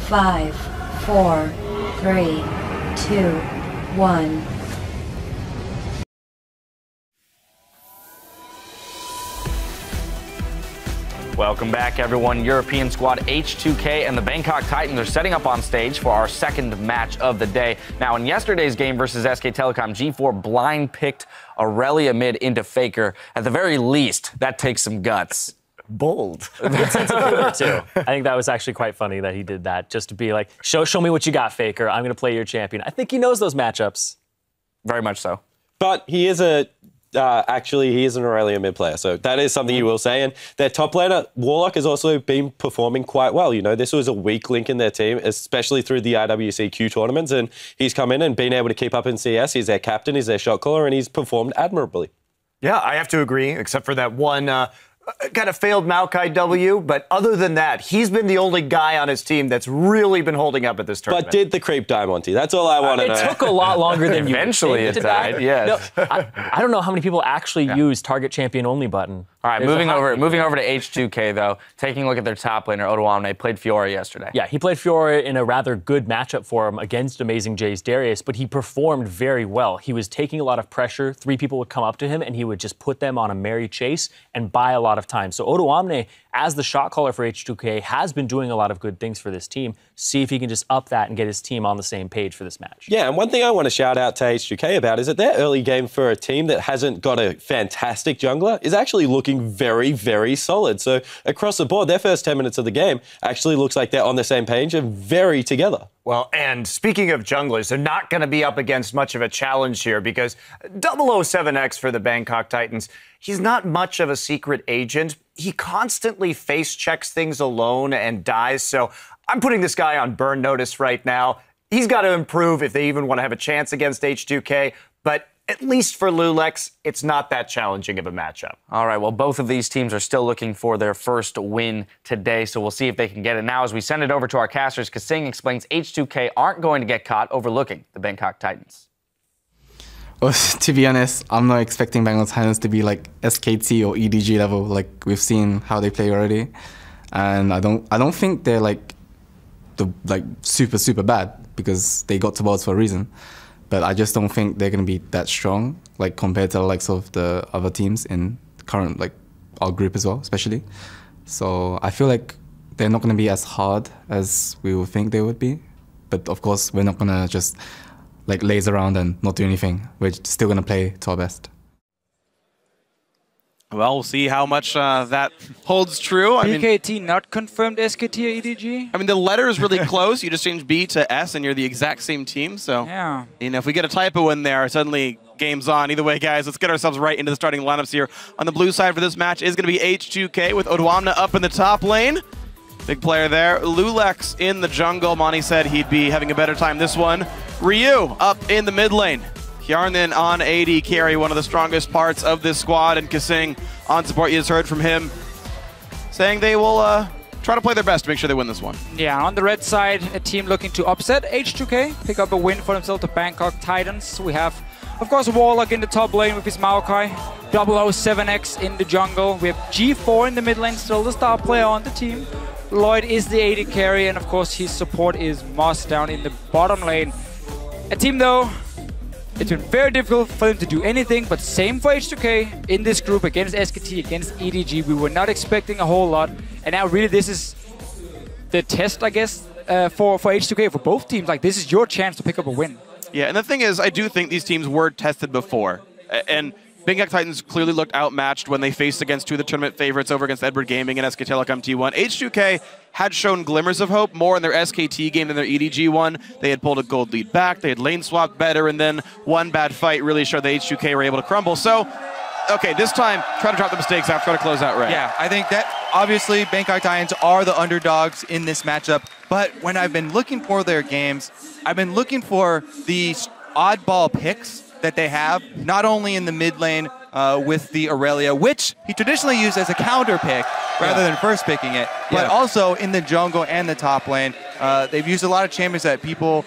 5, 4, 3, 2, 1. Welcome back, everyone. European squad H2k and the Bangkok Titans are setting up on stage for our second match of the day. Now, in yesterday's game versus SK Telecom, G4 blind picked Aurelia mid into Faker. At the very least, that takes some guts. Bold. Good sense of humor, too. I think that was actually quite funny that he did that, just to be like, show me what you got, Faker. I'm going to play your champion. I think he knows those matchups. Very much so. But he is actually, he is an Aurelia mid player, so that is something you will say. And their top laner, WarL0cK, has also been performing quite well. You know, this was a weak link in their team, especially through the IWC tournaments, and he's come in and been able to keep up in CS. He's their captain, he's their shot caller, and he's performed admirably. Yeah, I have to agree, except for that one kind of failed Maokai W, but other than that, he's been the only guy on his team that's really been holding up at this tournament. But did the creep die, Monty? That's all I want to know. It took a lot longer than you Eventually it died, yes. No, I don't know how many people actually use target champion only button. All right, moving over to H2k, though. Taking a look at their top laner, Odoamne, played Fiora yesterday. Yeah, he played Fiora in a rather good matchup for him against Amazing J's Darius, but he performed very well. He was taking a lot of pressure. 3 people would come up to him, and he would just put them on a merry chase and buy a lot of time. So Odoamne, as the shot caller for H2k, has been doing a lot of good things for this team. See if he can just up that and get his team on the same page for this match. Yeah, and one thing I want to shout out to H2k about is that their early game for a team that hasn't got a fantastic jungler is actually looking very, very solid. So across the board, their first 10 minutes of the game actually looks like they're on the same page and very together. Well, and speaking of junglers, they're not going to be up against much of a challenge here because 007X for the Bangkok Titans, he's not much of a secret agent. He constantly face checks things alone and dies. So I'm putting this guy on burn notice right now. He's got to improve if they even want to have a chance against H2k. But at least for loulex, it's not that challenging of a matchup. All right, well, both of these teams are still looking for their first win today, so we'll see if they can get it. Now, as we send it over to our casters, kaSing explains H2k aren't going to get caught overlooking the Bangkok Titans. Well, to be honest, I'm not expecting Bangkok Titans to be like SKT or EDG level, like we've seen how they play already. And I don't think they're like super bad because they got to Worlds for a reason. But I just don't think they're going to be that strong, like compared to the likes of the other teams in current, like our group as well, especially. So I feel like they're not going to be as hard as we would think they would be. But of course, we're not going to just like laze around and not do anything. We're still going to play to our best. Well, we'll see how much that holds true. BKT not confirmed SKT or EDG? I mean, the letter is really close. You just change B to S, and you're the exact same team. So, yeah. You know, if we get a typo in there, suddenly game's on. Either way, guys, let's get ourselves right into the starting lineups here. On the blue side for this match is going to be H2k with Odoamne up in the top lane. Big player there. loulex in the jungle. Monty said he'd be having a better time this one. Ryu up in the mid lane. Hjärnan on AD carry, one of the strongest parts of this squad, and kaSing on support. You just heard from him saying they will try to play their best to make sure they win this one. Yeah, on the red side, a team looking to upset H2k, pick up a win for themselves, the Bangkok Titans. We have, of course, WarL0cK in the top lane with his Maokai, 007X in the jungle. We have G4 in the mid lane, still the star player on the team. Lloyd is the AD carry, and of course his support is Moss down in the bottom lane. A team, though, it's been very difficult for them to do anything, but same for H2k in this group against SKT, against EDG. We were not expecting a whole lot, and now really this is the test, I guess, for H2k, for both teams. Like, this is your chance to pick up a win. Yeah, and the thing is, I do think these teams were tested before, and Bangkok Titans clearly looked outmatched when they faced against 2 of the tournament favorites over against Edward Gaming and SK Telecom T1. H2k had shown glimmers of hope more in their SKT game than their EDG one. They had pulled a gold lead back, they had lane swapped better, and then one bad fight really showed that H2k were able to crumble. So, okay, this time, try to drop the mistakes out, try to close out right. Yeah, I think that obviously Bangkok Titans are the underdogs in this matchup, but when I've been looking for their games, I've been looking for these oddball picks that they have, not only in the mid lane with the Aurelia, which he traditionally used as a counter pick rather than first picking it, but also in the jungle and the top lane. They've used a lot of champions that people,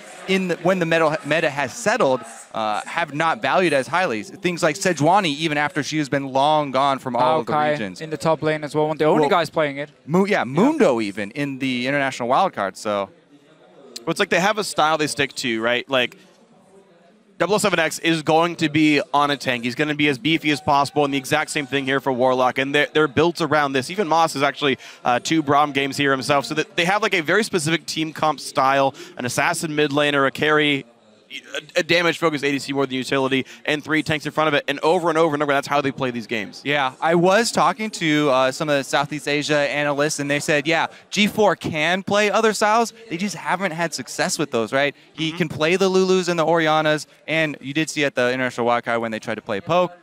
when the meta has settled, have not valued as highly. Things like Sejuani, even after she has been long gone from all of the regions. In the top lane as well, one of the only guys playing it. Mundo even in the international wildcard, so... it's like they have a style they stick to, right? Like, 007X is going to be on a tank. He's going to be as beefy as possible, and the exact same thing here for WarL0cK, and they're built around this. Even Moss is actually 2 Braum games here himself, so that they have like a very specific team comp style, an assassin mid laner, a carry, a damage-focused ADC more than utility, and 3 tanks in front of it, and over, that's how they play these games. Yeah, I was talking to some of the Southeast Asia analysts, and they said, yeah, G4 can play other styles. They just haven't had success with those, right? He can play the Lulus and the Orianas, and you did see at the International Wildcard when they tried to play Poke.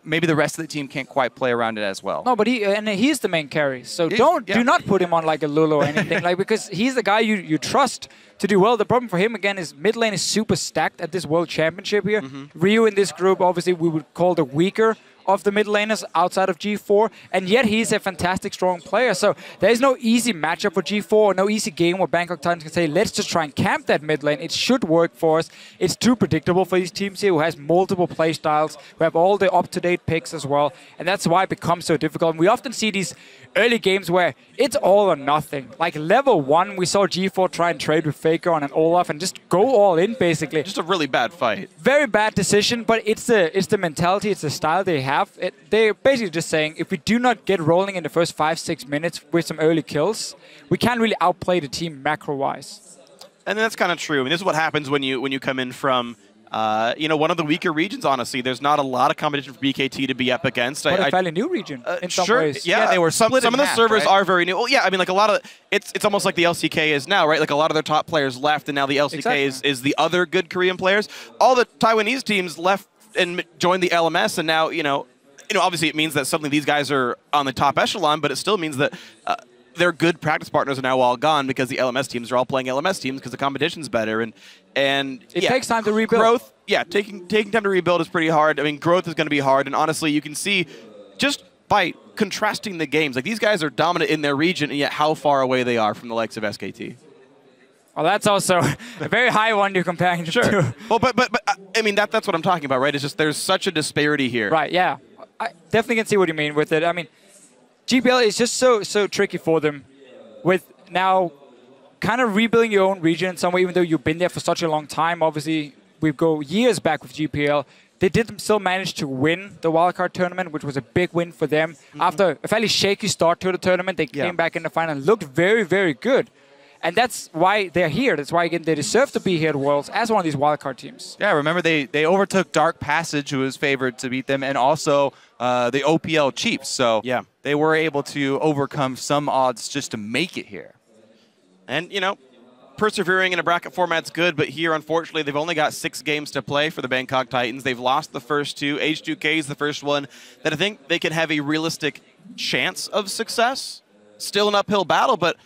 Maybe the rest of the team can't quite play around it as well. No, but he's the main carry, so do not put him on like a Lulu or anything, like, because he's the guy you trust to do well. The problem for him again is mid lane is super stacked at this World Championship here. Ryu in this group, obviously we would call the weaker of the mid laners outside of G4, and yet he's a fantastic strong player. So there's no easy matchup for G4, no easy game where Bangkok Titans can say, let's just try and camp that mid lane. It should work for us. It's too predictable for these teams here who has multiple play styles, who have all the up-to-date picks as well, and that's why it becomes so difficult. And we often see these early games where it's all or nothing. Like level 1, we saw G4 try and trade with Faker on an Olaf and just go all in basically. Just a really bad fight. Very bad decision, but it's the mentality, it's the style they have. They're basically just saying, if we do not get rolling in the first 5-6 minutes with some early kills, we can't really outplay the team macro-wise. And that's kind of true. I mean, this is what happens when you come in from one of the weaker regions, honestly. There's not a lot of competition for BKT to be up against. But a fairly new region in some ways. Yeah, they were some of the half, servers right? are very new. Well, yeah, I mean, like a lot of it's almost like the LCK is now, right? Like a lot of their top players left, and now the LCK is the other good Korean players. All the Taiwanese teams left and joined the LMS, and now obviously it means that suddenly these guys are on the top echelon, but it still means that their good practice partners are now all gone because the LMS teams are all playing LMS teams because the competition's better, and it takes time to rebuild. Growth, taking time to rebuild is pretty hard. I mean, growth is going to be hard, and honestly, you can see just by contrasting the games, like these guys are dominant in their region, and yet how far away they are from the likes of SKT. Well, that's also a very high one you're comparing to. Well, but I mean that's what I'm talking about, right? It's just there's such a disparity here. Right. Yeah. I definitely can see what you mean with it. I mean, GPL is just so tricky for them with now kind of rebuilding your own region in some way, even though you've been there for such a long time. Obviously, we go years back with GPL. They did still manage to win the wildcard tournament, which was a big win for them. After a fairly shaky start to the tournament, they came back in the final and looked very, very good. And that's why they're here. That's why, again, they deserve to be here at Worlds as one of these wildcard teams. Yeah, remember they overtook Dark Passage, who was favored to beat them, and also the OPL Chiefs. So they were able to overcome some odds just to make it here. And, persevering in a bracket format's good, but here, unfortunately, they've only got 6 games to play for the Bangkok Titans. They've lost the first 2. H2k is the first one that I think they can have a realistic chance of success. Still an uphill battle, but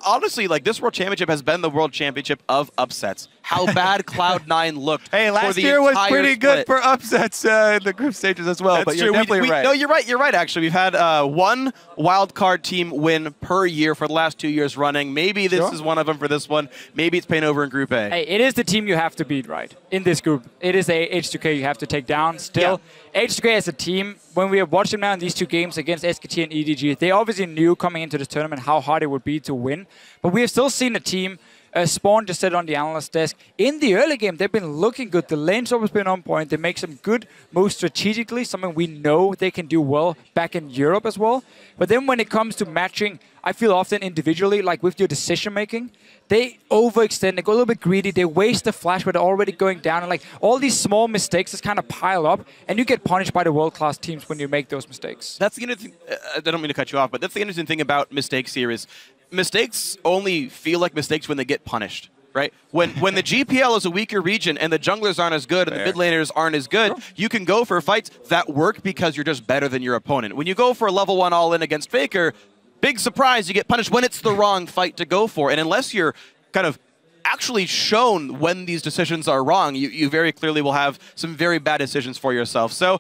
honestly, like, this World Championship has been the World Championship of upsets. How bad Cloud9 looked. Hey, last year was pretty good for upsets in the group stages as well. That's but true. You're definitely right. No, you're right. You're right, actually. We've had 1 wild card team win per year for the last 2 years running. Maybe this is one of them for this one. Maybe it's paying over in Group A. Hey, it is the team you have to beat, right? In this group. It is a H2k you have to take down still. Yeah. H2k as a team, when we have watched them now in these 2 games against SKT and EDG, they obviously knew coming into this tournament how hard it would be to win. But we have still seen a team, Spawn just said on the analyst desk, in the early game, they've been looking good. The lane's always been on point. They make some good moves strategically, something we know they can do well back in Europe as well. But then when it comes to matching, I feel often individually, like with your decision-making, they overextend, they go a little bit greedy, they waste the flash where they're already going down, and like all these small mistakes just kind of pile up, and you get punished by the world-class teams when you make those mistakes. That's the interesting, I don't mean to cut you off, but that's the interesting thing about mistakes here is mistakes only feel like mistakes when they get punished, right? When the GPL is a weaker region and the junglers aren't as good and the mid laners aren't as good, you can go for fights that work because you're just better than your opponent. When you go for a level 1 all-in against Faker, big surprise, you get punished when it's the wrong fight to go for. And unless you're kind of actually shown when these decisions are wrong, you very clearly will have some very bad decisions for yourself. So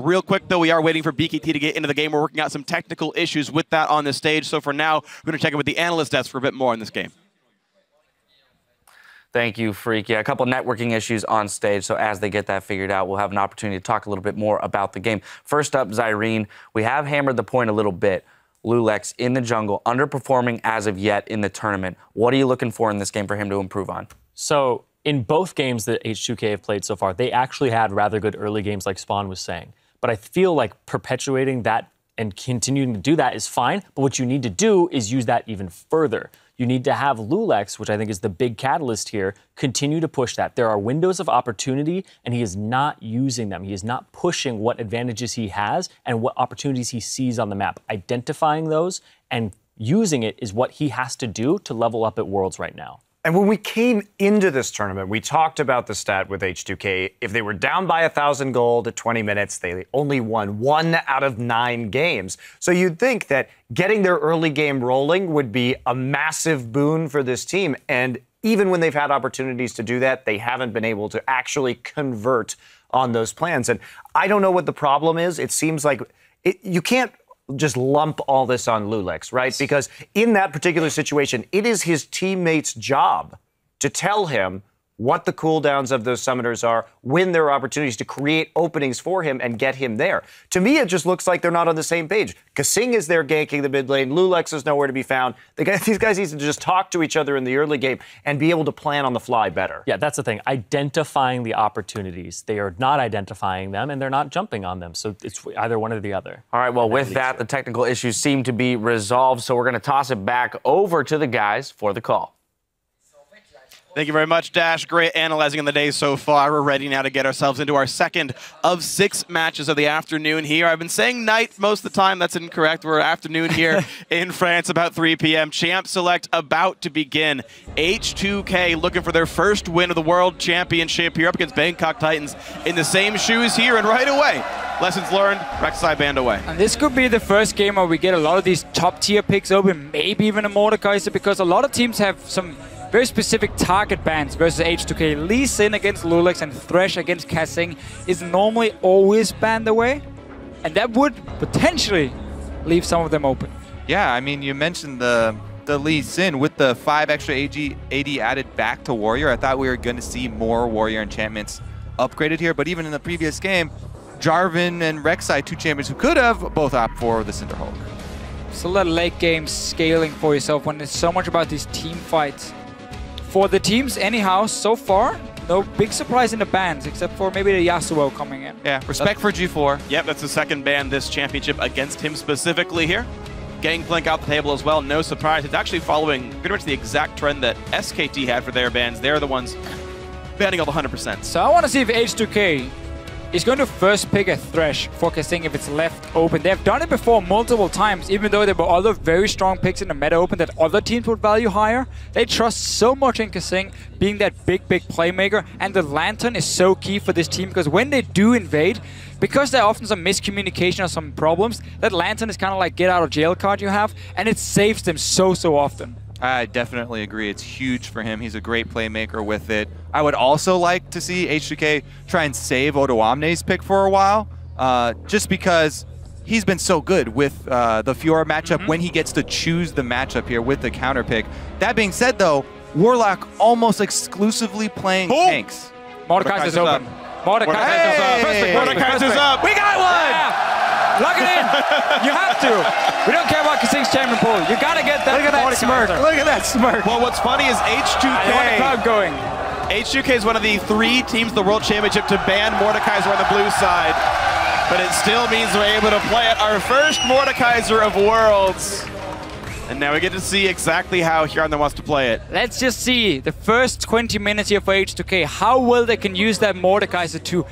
real quick, though, we are waiting for BKT to get into the game. We're working out some technical issues with that on the stage. So for now, we're going to check in with the analyst desk for a bit more on this game. Thank you, Freak. Yeah, a couple networking issues on stage, so as they get that figured out, we'll have an opportunity to talk a little bit more about the game. First up, Zyrene, we have hammered the point a little bit. loulex in the jungle, underperforming as of yet in the tournament. What are you looking for in this game for him to improve on? So in both games that H2k have played so far, they actually had rather good early games like Spawn was saying. But I feel like perpetuating that and continuing to do that is fine. But what you need to do is use that even further. You need to have loulex, which I think is the big catalyst here, continue to push that. There are windows of opportunity, and he is not using them. He is not pushing what advantages he has and what opportunities he sees on the map. Identifying those and using it is what he has to do to level up at Worlds right now. And when we came into this tournament, we talked about the stat with H2k. If they were down by 1,000 gold at 20 minutes, they only won 1 out of 9 games. So you'd think that getting their early game rolling would be a massive boon for this team. And even when they've had opportunities to do that, they haven't been able to actually convert on those plans. And I don't know what the problem is. It seems like you can't just lump all this on loulex, right? Because in that particular situation, it is his teammates' job to tell him what the cooldowns of those summoners are, when there are opportunities to create openings for him and get him there. To me, it just looks like they're not on the same page. kaSing is there ganking the mid lane. loulex is nowhere to be found. These guys need to just talk to each other in the early game and be able to plan on the fly better. Yeah, that's the thing. Identifying the opportunities. They are not identifying them, and they're not jumping on them. So it's either one or the other. All right, well, with that, the technical issues seem to be resolved, so we're going to toss it back over to the guys for the call. Thank you very much, Dash. Great analyzing in the day so far. We're ready now to get ourselves into our second of 6 matches of the afternoon here. I've been saying night most of the time. That's incorrect. We're afternoon here in France, about 3 p.m. Champ Select about to begin. H2k looking for their first win of the World Championship here up against Bangkok Titans in the same shoes here, and right away, lessons learned, Rek'Sai banned away. And this could be the first game where we get a lot of these top-tier picks open, maybe even a Mordekaiser, because a lot of teams have some very specific target bans versus H2k. Lee Sin against loulex and Thresh against kaSing is normally always banned away, and that would potentially leave some of them open. Yeah, I mean, you mentioned the Lee Sin with the 5 extra AD added back to Warrior. I thought we were going to see more Warrior enchantments upgraded here, but even in the previous game, Jarvan and Rek'Sai, 2 champions who could have both opted for the Cinderhulk. Still a late game scaling for yourself when it's so much about these team fights. For the teams anyhow, so far, no big surprise in the bans, except for maybe the Yasuo coming in. Yeah, respect for G4. Yep, that's the second ban this championship against him specifically here. Gangplank out the table as well, no surprise. It's actually following pretty much the exact trend that SKT had for their bans. They're the ones banning all the 100%. So I want to see if H2k is going to first pick a Thresh for kaSing if it's left open. They've done it before multiple times, even though there were other very strong picks in the meta open that other teams would value higher. They trust so much in kaSing being that big playmaker, and the Lantern is so key for this team because when they do invade, because there are often some miscommunication or some problems, that Lantern is kind of like get out of jail card you have, and it saves them so often. I definitely agree. It's huge for him. He's a great playmaker with it. I would also like to see H2k try and save Odoamne's pick for a while, just because he's been so good with the Fiora matchup when he gets to choose the matchup here with the counter pick. That being said, though, WarL0cK almost exclusively playing tanks. Mordekaiser's open. Mordekaiser's up. We got one! Yeah. Lock it in. You have to. We don't care about kaSing's champion pool. You gotta get that. Look at that smirk. Look at that smirk. Well, what's funny is I want the crowd going. H2k is one of the 3 teams in the World Championship to ban Mordekaiser on the blue side, but it still means we're able to play it. Our first Mordekaiser of Worlds. And now we get to see exactly how Hjärnan wants to play it. Let's just see the first 20 minutes here for H2k, how well they can use that Mordekaiser to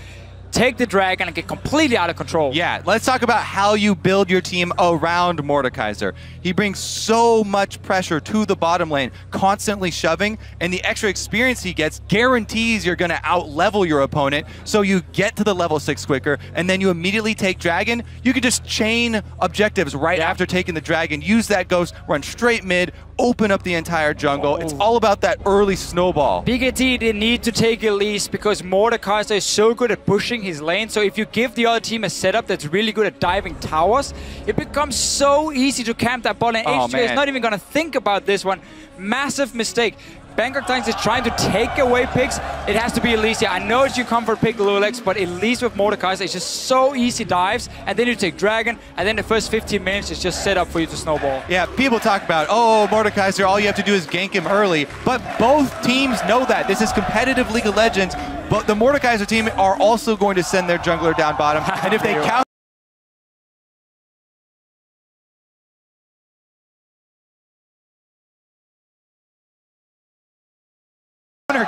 take the dragon and get completely out of control. Yeah, let's talk about how you build your team around Mordekaiser. He brings so much pressure to the bottom lane, constantly shoving, and the extra experience he gets guarantees you're going to out-level your opponent, so you get to the level 6 quicker, and then you immediately take dragon. You can just chain objectives right after taking the dragon, use that ghost, run straight mid, open up the entire jungle. It's all about that early snowball. BKT, they need to take Elise because Mordekaiser is so good at pushing his lane. So if you give the other team a setup that's really good at diving towers, it becomes so easy to camp that ball. And H2k is not even going to think about this one. Massive mistake. Bangkok Titans is trying to take away picks, it has to be Elise. I know it's your comfort pick, loulex, but Elise with Mordekaiser is just so easy dives, and then you take Dragon, and then the first 15 minutes is just set up for you to snowball. Yeah, people talk about, oh, Mordekaiser, all you have to do is gank him early, but both teams know that. This is competitive League of Legends, but the Mordekaiser team are also going to send their jungler down bottom, and if they count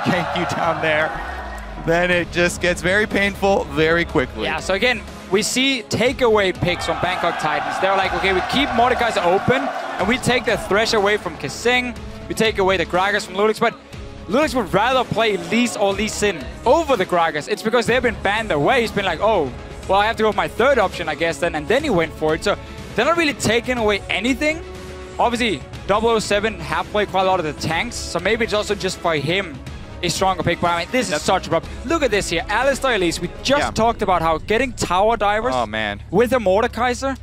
gank you down there, then it just gets very painful very quickly. Yeah, so again, we see takeaway picks from Bangkok Titans. They're like, okay, we keep Mordekaiser open, and we take the Thresh away from kaSing, we take away the Gragas from loulex, but loulex would rather play Elise or Lee Sin over the Gragas. It's because they've been banned away. He's been like, oh, well, I have to go with my third option, I guess, then, and then he went for it. So they're not really taking away anything. Obviously, 007 have played quite a lot of the tanks, so maybe it's also just for him a stronger pick, but I mean, this is such a problem. Look at this here, Alistar Elise. We just talked about how getting tower divers with a Mordekaiser,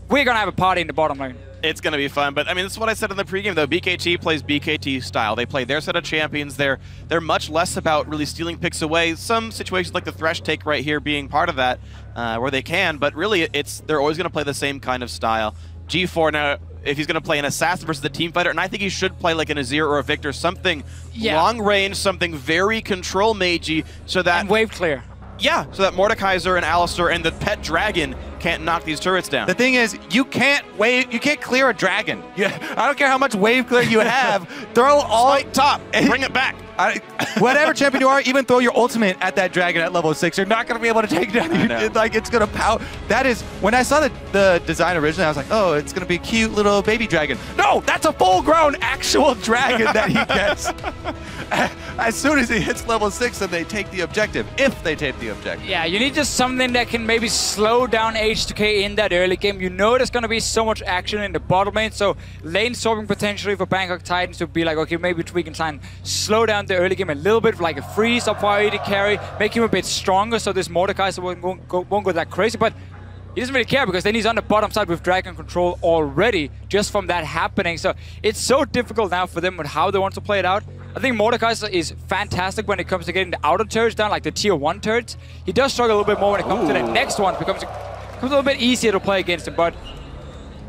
we're gonna have a party in the bottom lane. It's going to be fun, but I mean, that's what I said in the pregame, though. BKT plays BKT style. They play their set of champions. They're much less about really stealing picks away. Some situations like the Thresh take right here being part of that, where they can, but really they're always going to play the same kind of style. G4 now, if he's going to play an assassin versus the team fighter, and I think he should play like an Azir or a Victor, something long range, something very control magey, so that... And wave clear. Yeah, so that Mordekaiser and Alistar and the pet dragon can't knock these turrets down. The thing is, you can't clear a dragon. I don't care how much wave clear you have. Throw all Smite top, bring it back. Whatever champion you are, even throw your ultimate at that dragon at level 6. You're not going to be able to take down. Like, it's going to pout. That is, when I saw the design originally, I was like, oh, it's going to be a cute little baby dragon. No, that's a full-grown actual dragon that he gets. As soon as he hits level 6, and they take the objective, if they take the objective. Yeah, you need just something that can maybe slow down H2k in that early game. You know there's going to be so much action in the bottom lane, so lane swapping potentially for Bangkok Titans would be like, okay, maybe we can try and slow down the early game a little bit, like a freeze up for AD carry, make him a bit stronger so this Mordekaiser won't go that crazy, but he doesn't really care because then he's on the bottom side with Dragon Control already, just from that happening. So it's so difficult now for them with how they want to play it out. I think Mordekaiser is fantastic when it comes to getting the outer turrets down, like the tier 1 turrets. He does struggle a little bit more when it comes to the next one. It becomes a little bit easier to play against him, but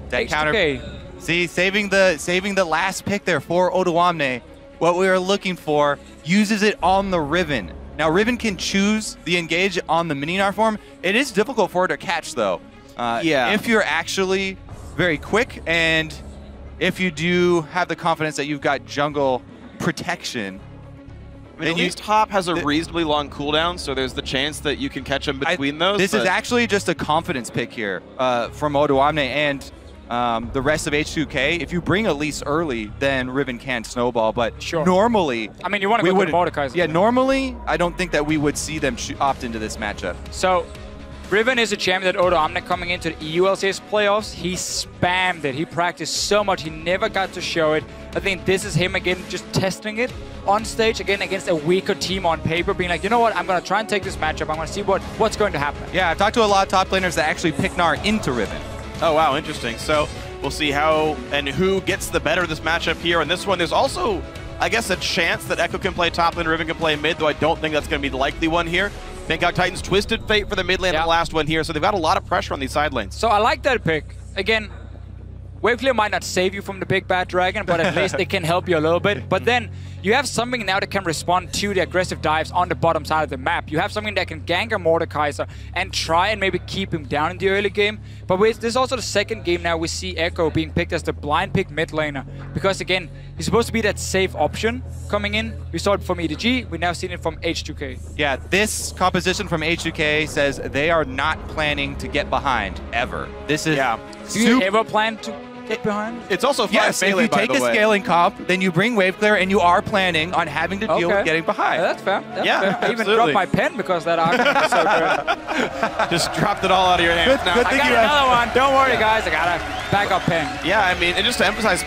that counter. See, saving the last pick there for Odoamne. What we are looking for, uses it on the Riven. Now, Riven can choose the engage on the Mininar form. It is difficult for her to catch, though. If you're actually very quick, and if you do have the confidence that you've got jungle protection. I mean, at least Hop has a reasonably long cooldown, so there's the chance that you can catch him between those. This is actually just a confidence pick here from Odoamne and the rest of H2k. If you bring Elise early, then Riven can snowball, but normally... I mean, you want to go with Mordekaiser. Yeah, normally, I don't think that we would see them opt into this matchup. So, Riven is a champion that Odoamne coming into the EU LCS playoffs, he spammed it. He practiced so much, he never got to show it. I think this is him again, just testing it on stage, again, against a weaker team on paper, being like, you know what, I'm going to try and take this matchup. I'm going to see what's going to happen. Yeah, I've talked to a lot of top laners that actually pick Gnar into Riven. Oh, wow, interesting. So we'll see how and who gets the better of this matchup here. And this one, there's also, I guess, a chance that Echo can play top lane, Riven can play mid, though I don't think that's going to be the likely one here. Bangkok Titans twisted fate for the mid lane in the last one here, so they've got a lot of pressure on these side lanes. So I like that pick. Again, wave clear might not save you from the big bad dragon, but at least it can help you a little bit. But then you have something now that can respond to the aggressive dives on the bottom side of the map. You have something that can gank a Mordekaiser and try and maybe keep him down in the early game. But this is also the second game now we see Echo being picked as the blind pick mid laner. Because again, he's supposed to be that safe option coming in. We saw it from EDG, we've now seen it from H2k. Yeah, this composition from H2k says they are not planning to get behind, ever. This is... Do you ever plan to get behind? It's also 5 melee, by the way. If you take a scaling comp, then you bring wave clear and you are planning on having to deal with getting behind. Yeah, that's fair. That's fair. I even dropped my pen because that argument was so good. Just dropped it all out of your hands now. I got another one. Don't worry, guys. I got a backup pen. Yeah, I mean, and just to emphasize,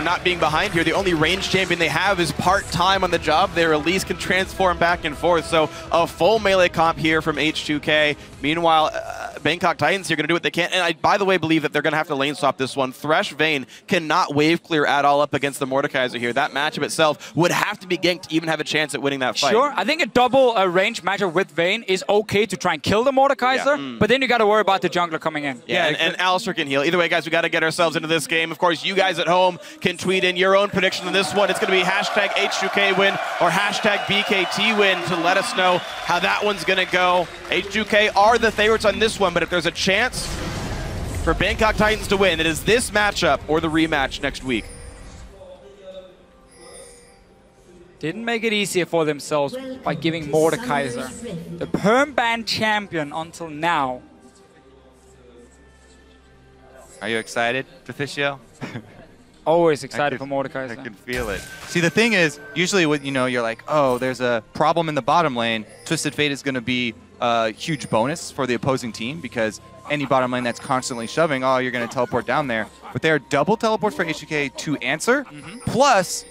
not being behind here, the only range champion they have is part-time on the job. Their Elise can transform back and forth. So a full melee comp here from H2k. Meanwhile, Bangkok Titans here going to do what they can. And I, by the way, believe that they're going to have to lane swap this one. Thresh Vayne cannot wave clear at all up against the Mordekaiser here. That matchup itself would have to be ganked to even have a chance at winning that fight. Sure, I think a double range matchup with Vayne is okay to try and kill the Mordekaiser, but then you got to worry about the jungler coming in. Yeah, and Alistar can heal. Either way, guys, we got to get ourselves into this game. Of course, you guys at home can tweet in your own prediction on this one. It's going to be hashtag H2k win or hashtag BKT win to let us know how that one's going to go. H2k are the favorites on this one, but if there's a chance for Bangkok Titans to win, it is this matchup or the rematch next week. Didn't make it easier for themselves by giving Mordekaiser the perm ban champion until now. Are you excited, Deficio? Always excited for Mordekaiser. I can feel it. See, the thing is, usually when you're like, oh, there's a problem in the bottom lane, Twisted Fate is going to be a huge bonus for the opposing team because any bottom lane that's constantly shoving, oh, you're going to teleport down there. But there are double teleports for H2k to answer. Plus,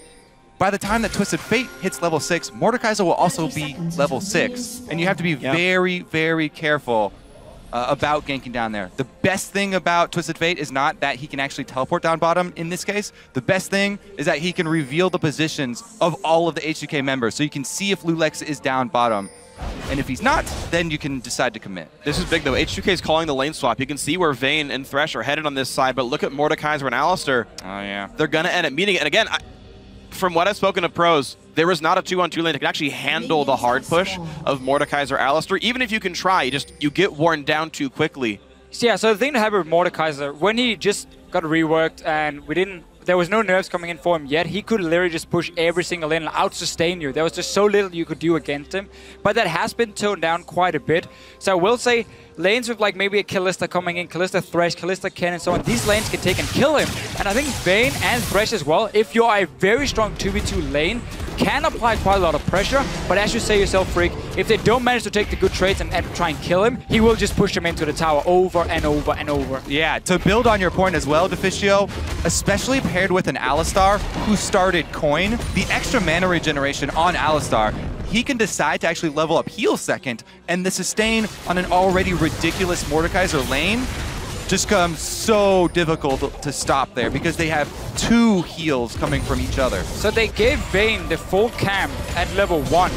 by the time that Twisted Fate hits level 6, Mordekaiser will also be level 6. And you have to be very, very careful about ganking down there. The best thing about Twisted Fate is not that he can actually teleport down bottom in this case. The best thing is that he can reveal the positions of all of the H2k members. So you can see if loulex is down bottom. And if he's not, then you can decide to commit. This is big, though. H2k is calling the lane swap. You can see where Vayne and Thresh are headed on this side, but look at Mordekaiser and Alistar. Oh, yeah. They're going to end up meeting it. And again, from what I've spoken to pros, there is not a 2-on-2 lane that can actually handle the hard push of Mordekaiser or Alistar. Even if you can try, you get worn down too quickly. Yeah, so the thing that happened with Mordekaiser, when he just got reworked and there was no nerfs coming in for him yet, he could literally just push every single lane and out-sustain you. There was just so little you could do against him. But that has been toned down quite a bit. So I will say, lanes with like maybe a Kalista coming in, Kalista Thresh, Kalista Ken and so on, these lanes can take and kill him. And I think Vayne and Thresh as well, if you're a very strong 2v2 lane, can apply quite a lot of pressure, but as you say yourself, Freak, if they don't manage to take the good trades and try and kill him, he will just push them into the tower over and over and over. Yeah, to build on your point as well, Deficio, especially paired with an Alistar who started Coin, the extra mana regeneration on Alistar, he can decide to actually level up heal second, and the sustain on an already ridiculous Mordekaiser lane just comes so difficult to stop there because they have 2 heals coming from each other. So they gave Vayne the full camp at level 1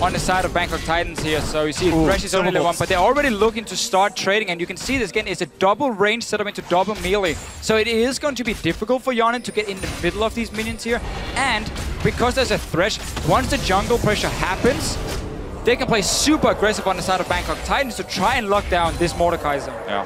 on the side of Bangkok Titans here. So you see Thresh is only level 1, but they're already looking to start trading, and you can see this again is a double range setup into double melee. So it is going to be difficult for Hjärnan to get in the middle of these minions here, and because there's a Thresh, once the jungle pressure happens, they can play super aggressive on the side of Bangkok Titans to try and lock down this Mordekaiser. Yeah.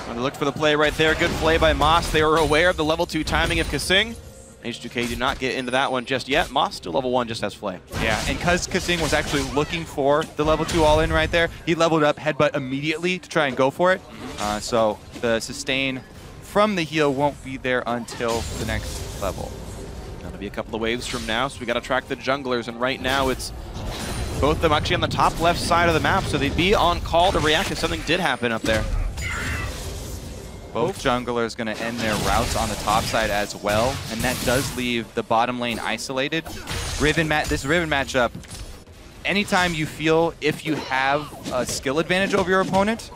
And look for the play right there. Good play by Moss. They were aware of the level 2 timing of kaSing. H2k did not get into that one just yet. Moss still level 1, just has Flay. Yeah, and because kaSing was actually looking for the level 2 all-in right there, he leveled up Headbutt immediately to try and go for it. So the sustain from the heal won't be there until the next level. That'll be a couple of waves from now, so we got to track the junglers, and right now it's both of them actually on the top left side of the map, so they'd be on call to react if something did happen up there. Both junglers going to end their routes on the top side as well, and that does leave the bottom lane isolated. This Riven matchup, anytime you feel if you have a skill advantage over your opponent,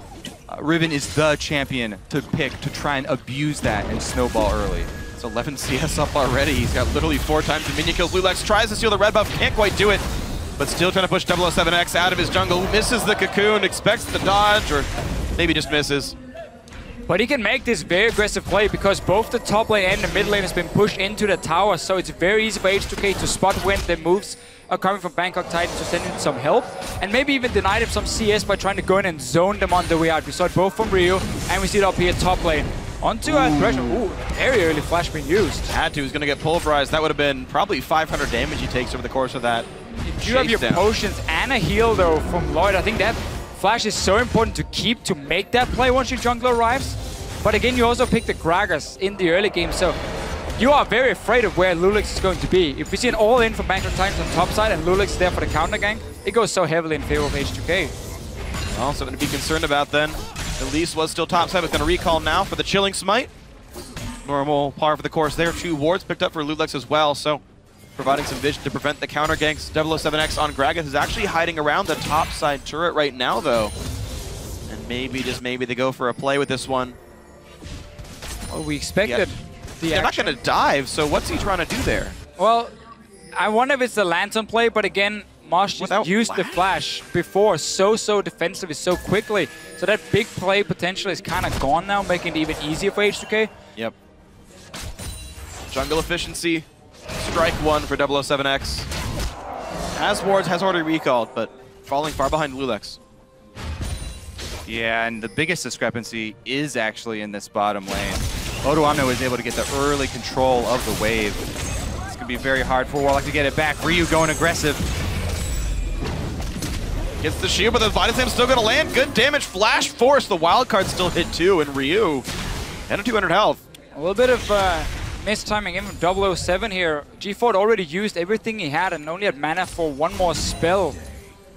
Riven is the champion to pick to try and abuse that and snowball early. It's 11 CS up already. He's got literally 4 times the minion kills. loulex tries to steal the red buff, can't quite do it, but still trying to push 007X out of his jungle. Misses the cocoon, expects the dodge, or maybe just misses. But he can make this very aggressive play because both the top lane and the mid lane has been pushed into the tower, so it's very easy for H2k to spot when the moves are coming from Bangkok Titans to send in some help, and maybe even deny them some CS by trying to go in and zone them on the way out. We saw it both from Ryu, and we see it up here top lane. Onto Thresh. Ooh, very early flash being used. Had to. He's going to get pulverized. That would have been probably 500 damage he takes over the course of that. If you have your potions and a heal, though, from Lloyd, I think that flash is so important to keep to make that play once your jungler arrives. But again, you also pick the Gragas in the early game, so you are very afraid of where loulex is going to be. If we see an all-in from Bangkok Titans on top side and loulex is there for the counter gank, it goes so heavily in favor of H2k. Well, something to be concerned about then. Elise was still top side, but going to recall now for the Chilling Smite. Normal par for the course there. 2 wards picked up for loulex as well, so providing some vision to prevent the counter ganks. 007X on Gragas is actually hiding around the top side turret right now, though. And maybe, just maybe, they go for a play with this one. Well, we expected the They're not action. going to dive, so what's he trying to do there? Well, I wonder if it's the lantern play, but again, Moss just Without used the flash before so defensively so quickly. So that big play potential is kind of gone now, making it even easier for H2k. Yep. Jungle efficiency, strike 1 for 007X. Has wards, has already recalled, but falling far behind loulex. Yeah, and the biggest discrepancy is actually in this bottom lane. Odoamne was able to get the early control of the wave. It's going to be very hard for WarL0cK to get it back. Ryu going aggressive. Gets the shield, but the Vita Slam's still going to land. Good damage. Flash Force. The wild card still hit too, and Ryu down to 200 health. A little bit of mistiming in from 007 here. G4 had already used everything he had and only had mana for one more spell.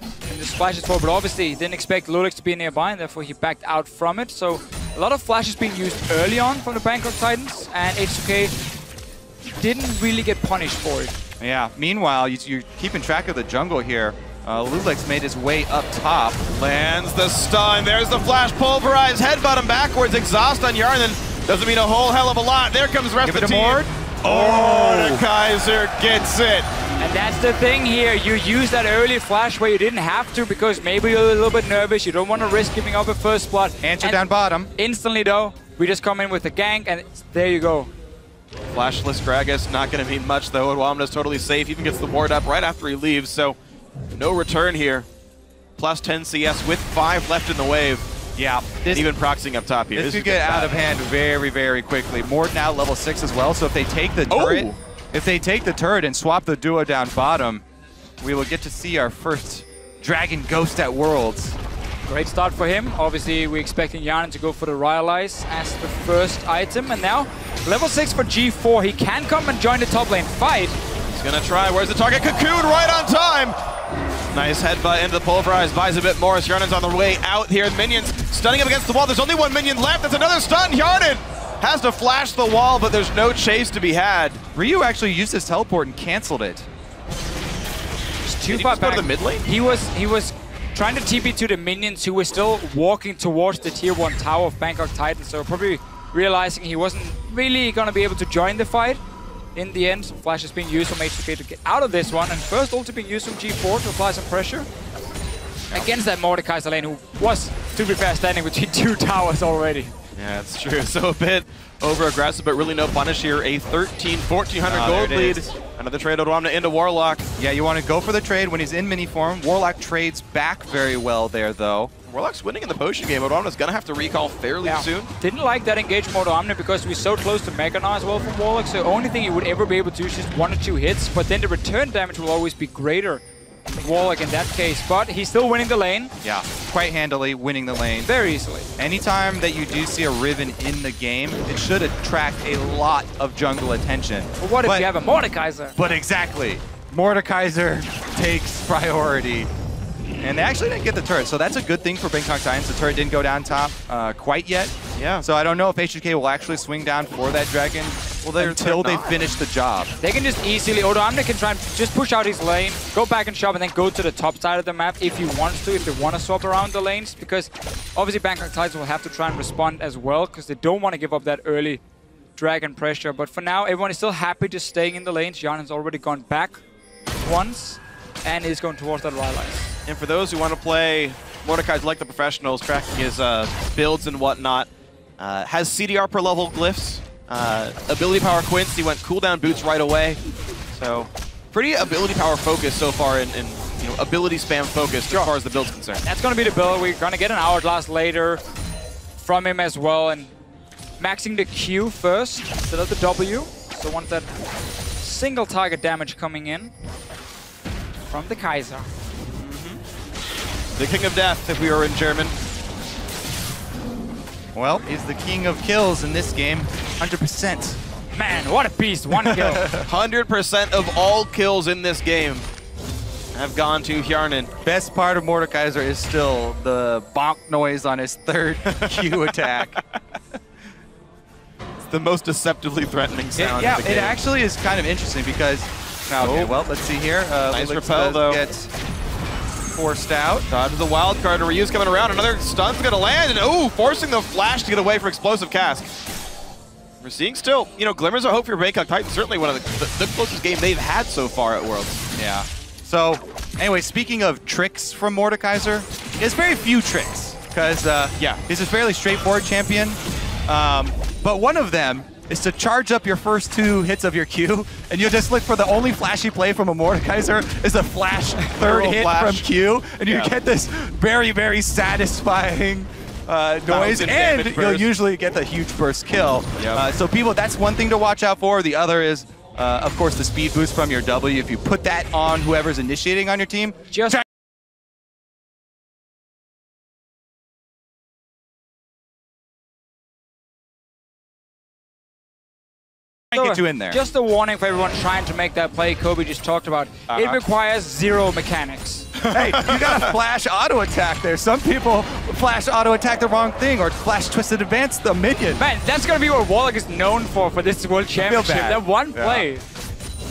And just flashes forward, but obviously he didn't expect loulex to be nearby, and therefore he backed out from it. So a lot of flashes being used early on from the Bangkok Titans, and H2k didn't really get punished for it. Yeah, meanwhile, you're keeping track of the jungle here. loulex made his way up top. Lands the stun. There's the flash pulverize. Headbutt him backwards. Exhaust on Hjärnan. Doesn't mean a whole hell of a lot. There comes the rest Give of the it team. a Mord. Oh, Kaiser gets it. And that's the thing here. You use that early flash where you didn't have to because maybe you're a little bit nervous. You don't want to risk giving up a first blood. Answer down bottom. Instantly though, we just come in with the gank and there you go. Flashless Gragas not going to mean much though. Odoamne's totally safe. Even gets the ward up right after he leaves. So no return here. Plus 10 CS with 5 left in the wave. Yeah, And even proxying up top here. This could get out of hand very quickly. Mord now level 6 as well, so if they take the turret, and swap the duo down bottom, we will get to see our first Dragon Ghost at Worlds. Great start for him. Obviously, we're expecting Hjärnan to go for the Ryu as the first item. And now, level 6 for G4. He can come and join the top lane fight. He's going to try. Where's the target? Cocoon right on time. Nice headbutt into the pulverize. Buys a bit more. Hjärnan's on the way out here. Minions stunning him against the wall. There's only one minion left. That's another stun. Hjärnan has to flash the wall, but there's no chase to be had. Ryu actually used his teleport and canceled it. Just too Did he far just go back. to the mid lane? He was trying to TP to the minions who were still walking towards the tier 1 tower of Bangkok Titans. So probably realizing he wasn't really going to be able to join the fight. In the end, some flash is being used from H2k to get out of this one. And first ulti being used from G4 to apply some pressure against that Mordekaiser lane, who was, to be fair, standing between 2 towers already. Yeah, that's true. So a bit over-aggressive, but really no punish here. A 1,400 gold lead. Another trade Odoamne into WarL0cK. Yeah, you want to go for the trade when he's in mini form. WarL0cK trades back very well there, though. WarL0cK's winning in the potion game. Odoamne's going to have to recall fairly soon. Didn't like that engagement from Odoamne because we're so close to Mega now as well from WarL0cK, so the only thing he would ever be able to do is just 1 or 2 hits, but then the return damage will always be greater than WarL0cK in that case. But he's still winning the lane. Yeah, quite handily winning the lane. Very easily. Anytime that you do see a Riven in the game, it should attract a lot of jungle attention. But what if you have a Mordekaiser? But exactly. Mordekaiser takes priority. And they actually didn't get the turret, so that's a good thing for Bangkok Titans. The turret didn't go down top quite yet. Yeah. So I don't know if H2k will actually swing down for that dragon until they finish the job. They can just easily, Odoamne can try and just push out his lane, go back and shove, and then go to the top side of the map if he wants to, if they want to swap around the lanes, because obviously Bangkok Titans will have to try and respond as well, because they don't want to give up that early dragon pressure. But for now, everyone is still happy just staying in the lanes. Hjärnan's already gone back once, and is going towards that Ryu. And for those who want to play Mordekaiser like the professionals, tracking his builds and whatnot, has CDR per level glyphs, ability power Quince, he went cooldown boots right away. So pretty ability power focus so far in you know, ability spam focused as far as the build's concerned. That's going to be the build. We're going to get an Hourglass later from him as well, and maxing the Q first instead of the W. So want that single target damage coming in from the Kaiser. The King of Death, if we were in German. Well, he's the king of kills in this game, 100%. Man, what a beast, 1 kill. 100% of all kills in this game have gone to Hjärnan. Best part of Mordekaiser is still the bonk noise on his 3rd Q attack. It's the most deceptively threatening sound Yeah, in the game. it actually is kind of interesting because... Okay, well, let's see here. Nice repel, though. forced out. Dodges the wild card, and Ryu's coming around. Another stun's gonna land, and oh, forcing the flash to get away from explosive cask. We're seeing still, you know, glimmers of hope for Bangkok Titans. Certainly one of the closest game they've had so far at Worlds. Yeah. So, anyway, speaking of tricks from Mordekaiser, there's very few tricks because, yeah, he's a fairly straightforward champion. But one of them is to charge up your first 2 hits of your Q, and you'll just look for the only flashy play from a Mordekaiser is a flash third hit from Q, and you get this very, very satisfying noise, and you'll usually get the huge burst kill. Yep. So people, that's one thing to watch out for. The other is, of course, the speed boost from your W. If you put that on whoever's initiating on your team, just get you in there. Just a warning for everyone trying to make that play Kobe just talked about. It requires 0 mechanics. Hey, you gotta flash auto attack there. Some people flash auto attack the wrong thing or flash twisted advance the minion. Man, that's gonna be what WarL0cK is known for this World Championship. That one play.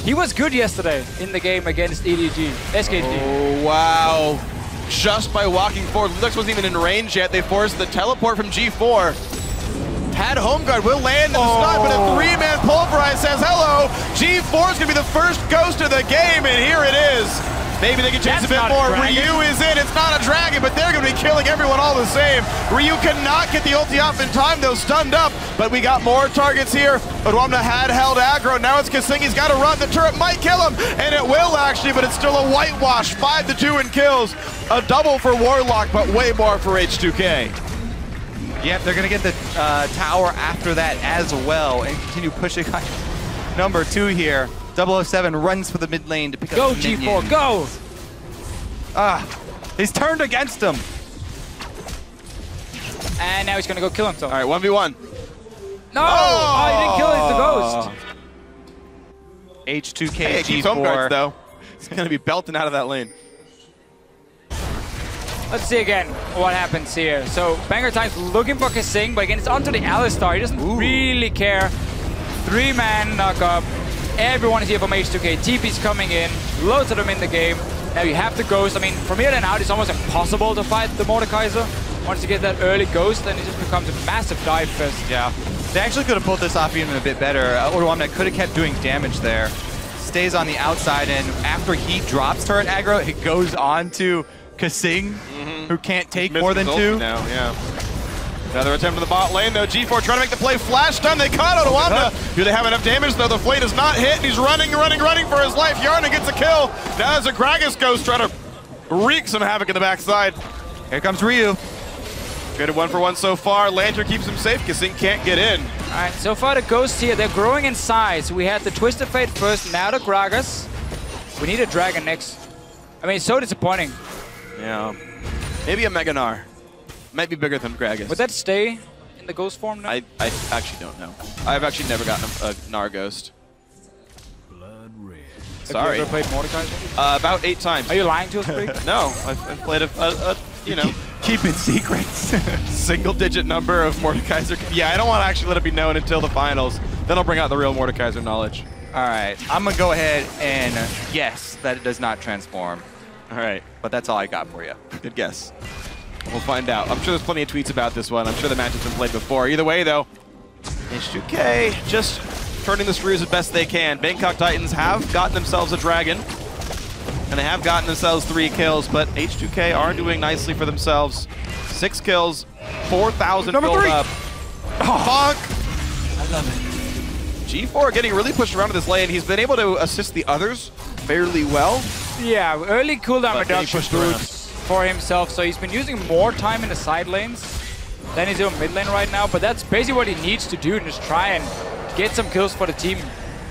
He was good yesterday in the game against EDG, SKT. Oh, wow. Just by walking forward, loulex wasn't even in range yet. They forced the teleport from G4. Had home guard, will land in the stun, but a 3-man pulverize says hello. G4 is gonna be the first ghost of the game, and here it is. Maybe they can chase a bit more. Ryu is in. It's not a dragon, but they're going to be killing everyone all the same. Ryu cannot get the ulti off in time, though, stunned up. But we got more targets here. Odoamne had held aggro. Now it's kaSing. He's got to run. The turret might kill him, and it will actually, but it's still a whitewash. 5-2 in kills. A double for WarL0cK, but way more for H2k. Yep, they're going to get the tower after that as well and continue pushing on number 2 here. 007 runs for the mid lane to pick up the minion. Go, G4, go! He's turned against him. And now he's going to go kill himself. All right, 1v1. No! Oh, he didn't kill it. It's the ghost. H2k Hey, keeps home guards, though. He's going to be belting out of that lane. Let's see again what happens here. So, Bangkok Titans looking for kaSing, but again, it's onto the Alistar. He doesn't really care. 3-man knock up. Everyone is here from H2k. TP's coming in. Loads of them in the game. Now you have the Ghost. I mean, from here on out, it's almost impossible to fight the Mordekaiser. Once you get that early Ghost, then it just becomes a massive dive fest. Yeah. They actually could have pulled this off even a bit better. Odoamne could have kept doing damage there. Stays on the outside, and after he drops turret aggro, it goes on to kaSing, who can't take more than 2. Now, yeah. Another attempt in the bot lane, though. G4 trying to make the play. Flash stun. They caught Odoamne. Do they have enough damage, though? The flame is not hit. He's running for his life. Hjärnan gets a kill. Now there's a Gragas Ghost trying to wreak some havoc in the backside. Here comes Ryu. Good 1-for-1 so far. Lantern keeps him safe. kaSing can't get in. All right, so far the Ghosts here, they're growing in size. We had the Twisted Fate first, now the Gragas. We need a Dragon next. I mean, it's so disappointing. Yeah. Maybe a Mega Gnar. Might be bigger than Gragas. Would that stay in the Ghost form now? I actually don't know. I've actually never gotten a Gnar Ghost. Sorry. Have you ever played Mordekaiser? About 8 times. Are you lying to us, Brig? No, I've played a you know. Keep it secrets. Single-digit number of Mordekaiser. Yeah, I don't want to actually let it be known until the finals. Then I'll bring out the real Mordekaiser knowledge. All right, I'm going to go ahead and guess that it does not transform. All right. But that's all I got for you. Good guess. We'll find out. I'm sure there's plenty of tweets about this one. I'm sure the match has been played before. Either way, though, H2k just turning the screws as best they can. Bangkok Titans have gotten themselves a dragon, and they have gotten themselves 3 kills, but H2k are doing nicely for themselves. 6 kills, 4,000 build up. Bonk! I love it. G4 getting really pushed around to this lane. He's been able to assist the others fairly well. Yeah, early cooldown reduction boots for himself, so he's been using more time in the side lanes than he's doing mid lane right now, but that's basically what he needs to do, and just try and get some kills for the team. You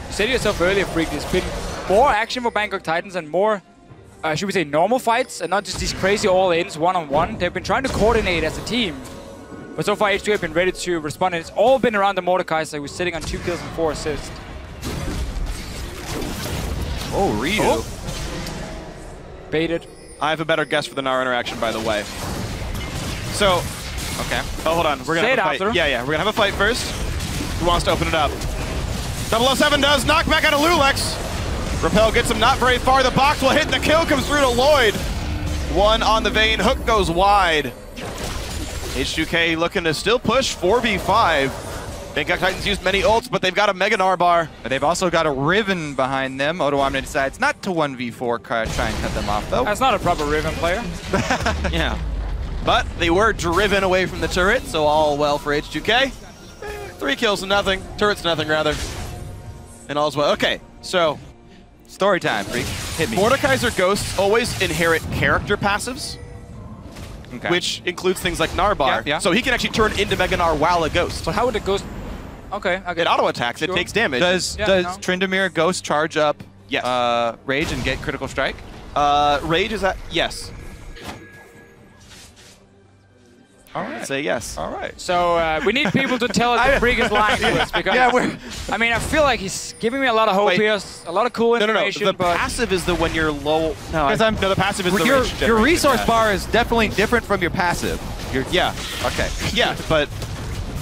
said yourself earlier, Freak, there's been more action for Bangkok Titans and more, should we say, normal fights, and not just these crazy all-ins one-on-one. They've been trying to coordinate as a team, but so far H2k have been ready to respond, and it's all been around the Mordekaiser, who's sitting on 2 kills and 4 assists. Oh, Ryu. Oh. Baited. I have a better guess for the Gnar interaction, by the way. So, okay. Oh, hold on. We're gonna have a fight. After. Yeah, we're gonna have a fight first. Who wants to open it up? 007 does. Knockback out of loulex. Repel gets him not very far. The box will hit. The kill comes through to Lloyd. One on the vein, hook goes wide. H2k looking to still push 4v5. Bangkok Titans used many ults, but they've got a Mega Gnar bar. They've also got a Riven behind them. Odoamne decides not to 1v4 try and cut them off, though. That's not a proper Riven player. Yeah. But they were driven away from the turret, so all well for H2k. 3 kills to nothing. Turrets to nothing, rather. And all's well. Okay, so story time, Freak. Hit me. Mordekaiser Ghosts always inherit character passives, Okay. which includes things like Narbar. Yeah. So he can actually turn into Mega Gnar while a ghost. So how would the ghost... Okay, I get It auto attacks, Sure. it takes damage. Does Tryndamere Ghost charge up Yes. Rage and get critical strike? Rage is at... Yes. All right. Say yes. All right. So we need people to tell us the Freak is lying to us, because I mean, I feel like he's giving me a lot of hope Wait. here, a lot of cool No, information. The but passive is the when you're low... No, the passive is the your, rage your generation. resource Yeah. bar is definitely different from your passive. Yeah. Okay. Yeah, but...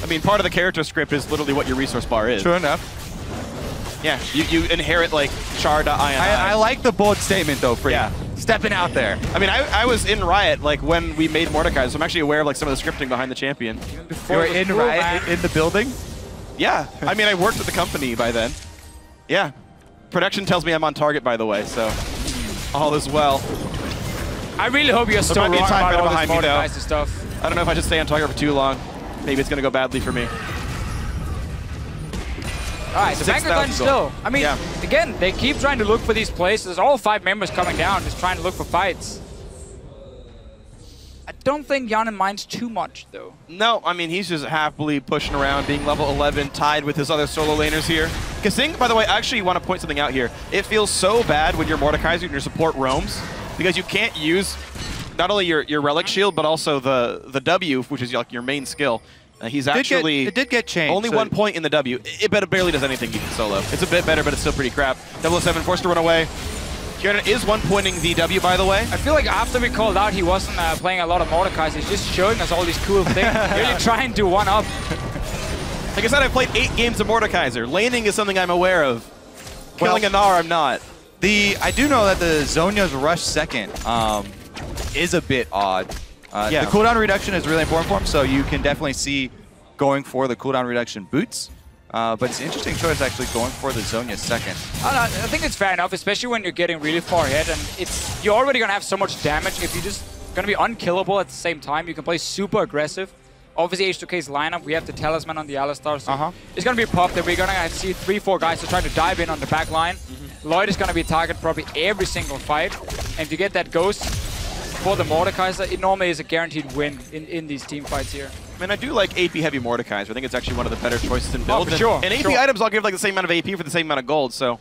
I mean, part of the character script is literally what your resource bar is. True enough. Yeah, you inherit, like, char.ini. I like the bold statement, though, Freak. Yeah. Stepping out there. I mean, I was in Riot, like, when we made Mordekaiser, so I'm actually aware of, like, some of the scripting behind the champion. You were in Riot, in the building? Yeah. I mean, I worked at the company by then. Yeah. Production tells me I'm on target, by the way, so all is well. I really hope you're still might be a wrong time about better all this behind me, though. Mordekaiser stuff. I don't know if I should stay on target for too long. Maybe it's going to go badly for me. All right, so Bangkok Titans still. I mean, again, they keep trying to look for these plays. There's all 5 members coming down, just trying to look for fights. I don't think Hjärnan minds too much, though. No, I mean, he's just happily pushing around, being level 11, tied with his other solo laners here. kaSing, by the way, I actually want to point something out here. It feels so bad when your Mordekaiser and your support roams, because you can't use not only your relic shield, but also the W, which is like your main skill. He's actually... It did get changed. Only 1 point in the W. It barely does anything you can solo. It's a bit better, but it's still pretty crap. 007 forced to run away. Hjärnan is 1-pointing the W, by the way. I feel like after we called out, he wasn't playing a lot of Mordekaiser. He's just showing us all these cool things. Really trying to one-up. Like I said, I've played 8 games of Mordekaiser. Laning is something I'm aware of. Killing a Gnar, I'm not. I do know that the Zhonya's rush second is a bit odd. The cooldown reduction is really important for him, so you can definitely see going for the cooldown reduction boots. But it's an interesting choice actually going for the Zhonya second. I think it's fair enough, especially when you're getting really far ahead, and you're already going to have so much damage. If you're just going to be unkillable at the same time, you can play super aggressive. Obviously, H2k's lineup, we have the Talisman on the Alistar, so it's going to be a pop that we're going to see 3-4 guys to try to dive in on the back line. Lloyd is going to be targeted probably every single fight, and if you get that Ghost for the Mordekaiser, it normally is a guaranteed win in these team fights here. I mean, I do like AP heavy Mordekaiser. I think it's actually one of the better choices in build. For sure. And AP items, I'll give like the same amount of AP for the same amount of gold. So,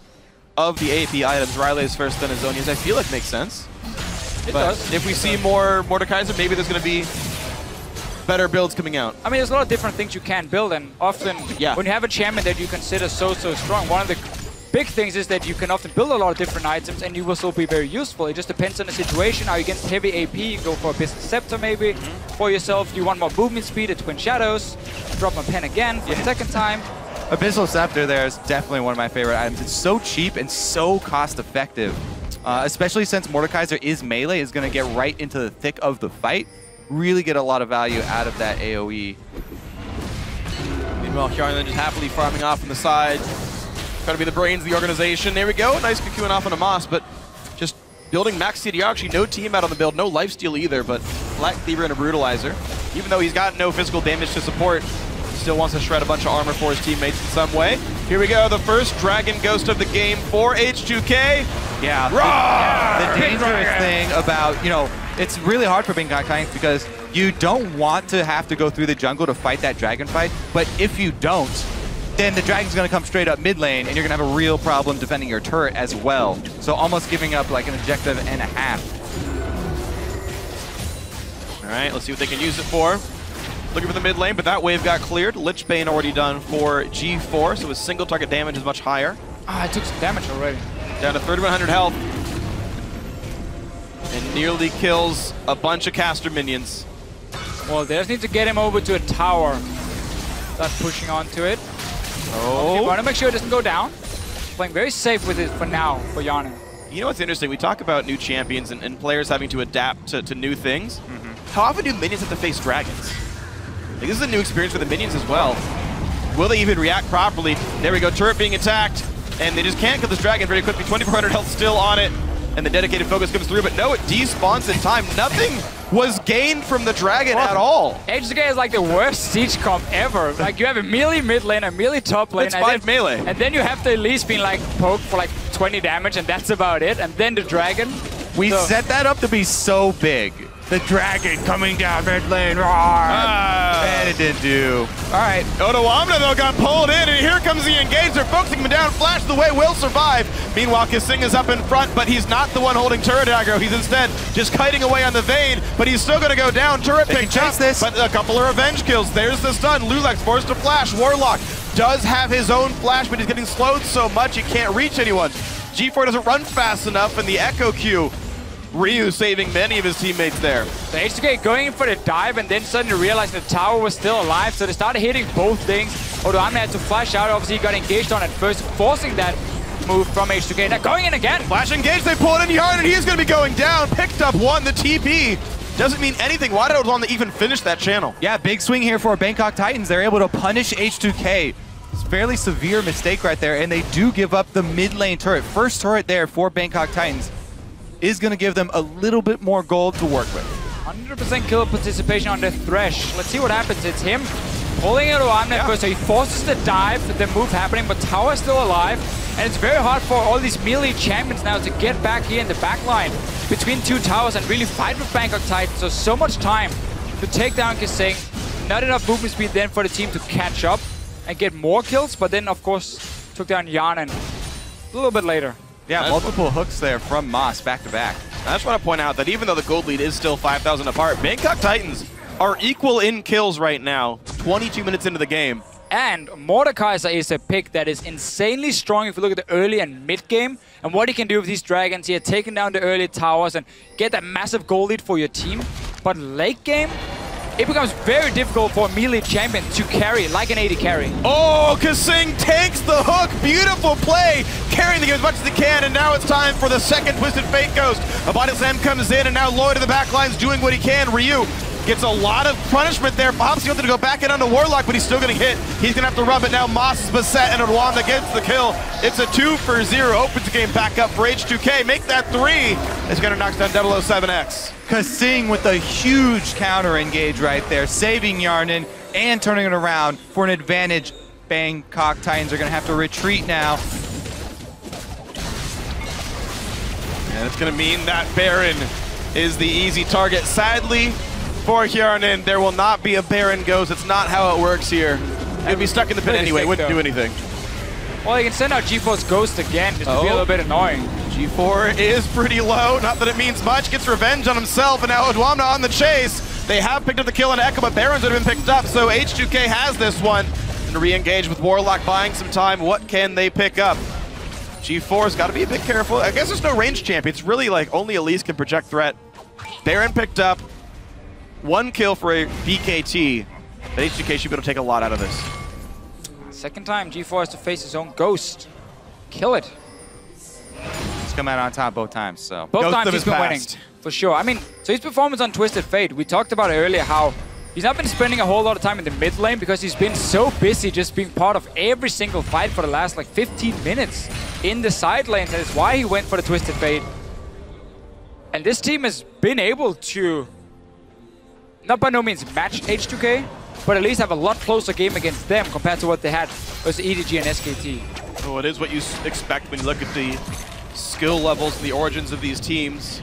of the AP items, Riley's first, then Azonia's, I feel like makes sense. It does. If we see more Mordekaiser, maybe there's going to be better builds coming out. I mean, there's a lot of different things you can build, and often when you have a champion that you consider so strong, one of the big things is that you can often build a lot of different items and you will still be very useful. It just depends on the situation. Are you against heavy AP? You can go for a Business Scepter maybe for yourself. You want more movement speed, a Twin Shadows. Drop my pen again for the second time. Abyssal Scepter there is definitely one of my favorite items. It's so cheap and so cost effective. Especially since Mordekaiser is melee, is going to get right into the thick of the fight. Really get a lot of value out of that AoE. Meanwhile, Hjärnan just happily farming off on the side. Trying to be the brains of the organization. There we go. Nice cocoon off on a Moss, but just building max CDR. Actually, no team out on the build. No lifesteal either, but Black Cleaver and a Brutalizer. Even though he's got no physical damage to support, still wants to shred a bunch of armor for his teammates in some way. Here we go. The first Dragon Ghost of the game for H2k. Yeah. The dangerous thing about, it's really hard for Bangkok Titans because you don't want to have to go through the jungle to fight that dragon fight, but if you don't, then the dragon's going to come straight up mid lane, and you're going to have a real problem defending your turret as well. So almost giving up like an objective and a half. All right, let's see what they can use it for. Looking for the mid lane, but that wave got cleared. Lich Bane already done for G4, so his single target damage is much higher. I took some damage already. Down to 3,100 health. And nearly kills a bunch of caster minions. Well, they just need to get him over to a tower. Start pushing onto it. Oh. You want to make sure it doesn't go down. Playing very safe with it for now, for Hjärnan. You know what's interesting? We talk about new champions and players having to adapt to new things. How often do minions have to face dragons? Like, this is a new experience for the minions as well. Will they even react properly? There we go, turret being attacked, and they just can't kill this dragon very quickly. 2,400 health still on it, and the dedicated focus comes through, but no, it despawns in time. Nothing was gained from the dragon at all. H2k is like the worst siege comp ever. Like, you have a melee mid lane, a melee top lane. It's 5 melee. And then you have to at least be like poke for like 20 damage, and that's about it. And then the dragon. We set that up to be so big. The dragon coming down mid lane, and it didn't do. All right. Odoamne, though, got pulled in, and here comes the engage. They're focusing him down. Flash the way, will survive. Meanwhile, kaSing is up in front, but he's not the one holding turret aggro. He's instead just kiting away on the Vayne, but he's still going to go down. Turret picked up, but a couple of revenge kills. There's the stun. loulex forced to flash. Warlock does have his own flash, but he's getting slowed so much he can't reach anyone. G4 doesn't run fast enough, and the Echo Q. Ryu saving many of his teammates there. The H2k going in for the dive and then suddenly realized the tower was still alive, so they started hitting both things. Odoamne had to flash out. Obviously, he got engaged on at first, forcing that move from H2k. Now going in again. Flash engage, they pull it in Hjärnan, and he's going to be going down. Picked up one, the TP. Doesn't mean anything. Why did Odoamne even finish that channel? Yeah, big swing here for Bangkok Titans. They're able to punish H2k. It's a fairly severe mistake right there, and they do give up the mid lane turret. First turret there for Bangkok Titans is going to give them a little bit more gold to work with. 100% kill participation on the Thresh. Let's see what happens. It's him pulling it on at first, so he forces the dive, the move happening, but tower's still alive. And it's very hard for all these melee champions now to get back here in the back line between two towers and really fight with Bangkok Titans. So much time to take down kaSing. Not enough movement speed then for the team to catch up and get more kills, but then of course took down Hjärnan a little bit later. Yeah, multiple hooks there from Moss back to back. I just want to point out that even though the gold lead is still 5,000 apart, Bangkok Titans are equal in kills right now, 22 minutes into the game. And Mordekaiser is a pick that is insanely strong if you look at the early and mid game. And what he can do with these dragons here, taking down the early towers and get that massive gold lead for your team. But late game, it becomes very difficult for a melee champion to carry, like an AD carry. Oh, kaSing takes the hook. Beautiful play, carrying the game as much as he can, and now it's time for the second Twisted Fate Ghost. M comes in, and now Lloyd in the back line's doing what he can. Ryu gets a lot of punishment there. Bob's wanted to go back in onto Warlock, but he's still getting hit. He's going to have to rub it now. Moss is beset, and Odoamne gets the kill. It's a 2-for-0. Opens the game back up for H2k. Make that 3. It's going to knock down 007X. kaSing with a huge counter engage right there, saving Hjärnan and turning it around for an advantage. Bangkok Titans are going to have to retreat now. And it's going to mean that Baron is the easy target. Sadly, for Hjärnan, there will not be a Baron Ghost. It's not how it works here. He'd be stuck in the pit anyway, wouldn't do anything. Well, you can send out G4's Ghost again, just to be a little bit annoying. G4 is pretty low, not that it means much. Gets revenge on himself, and now Odoamne on the chase. They have picked up the kill on Echo, but Barons would have been picked up, so H2k has this one. And re-engage with Warlock, buying some time. What can they pick up? G4's got to be a bit careful. I guess there's no range champion. It's really like only Elise can project threat. Baron picked up 1 kill for a BKT, but H2k should be able to take a lot out of this. Second time G4 has to face his own Ghost. Kill it. He's come out on top both times, so. Both times he's been winning, for sure. I mean, so his performance on Twisted Fate, we talked about it earlier, how he's not been spending a whole lot of time in the mid lane because he's been so busy just being part of every single fight for the last like 15 minutes in the side lanes. That is why he went for the Twisted Fate. And this team has been able to, not by no means match H2k, but at least have a lot closer game against them compared to what they had versus EDG and SKT. Oh, it is what you expect when you look at the skill levels and the origins of these teams.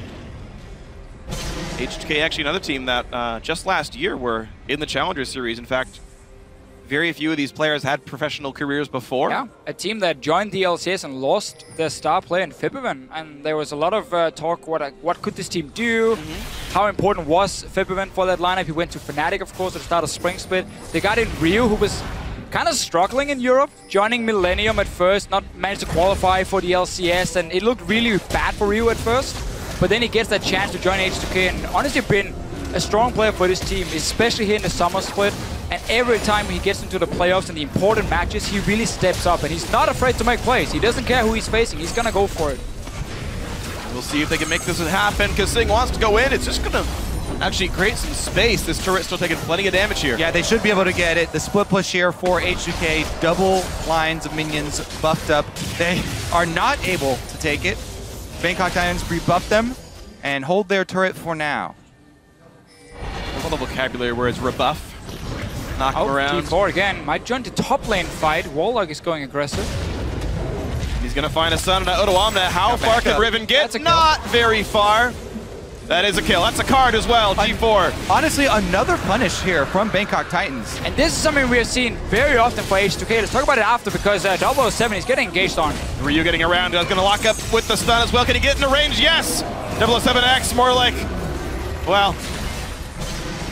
H2k actually another team that just last year were in the Challenger Series. In fact, very few of these players had professional careers before. Yeah, a team that joined the LCS and lost their star player in Fibiven. And there was a lot of talk, what could this team do? How important was Fibiven for that lineup? He went to Fnatic, of course, at the start of Spring Split. They got in Ryu, who was kind of struggling in Europe, joining Millennium at first, not managed to qualify for the LCS, and it looked really bad for Ryu at first. But then he gets that chance to join H2k, and honestly been a strong player for this team, especially here in the summer split. And every time he gets into the playoffs and the important matches, he really steps up, and he's not afraid to make plays. He doesn't care who he's facing, he's gonna go for it. We'll see if they can make this happen. kaSing wants to go in. It's just going to actually create some space. This turret still taking plenty of damage here. Yeah, they should be able to get it. The split push here for H2k, double lines of minions buffed up. They are not able to take it. Bangkok Titans rebuff them and hold their turret for now. All the vocabulary words, rebuff, knock him around. D4 again. Might join the top lane fight. WarL0cK is going aggressive. He's going to find a stun on Odoamne. How far can Riven get? Not very far. That is a kill. That's a card as well, G4. Honestly, another punish here from Bangkok Titans. And this is something we have seen very often for H2k. Let's talk about it after, because 007 is getting engaged on. Ryu getting around. He's going to lock up with the stun as well. Can he get into range? Yes! 007X, more like, well,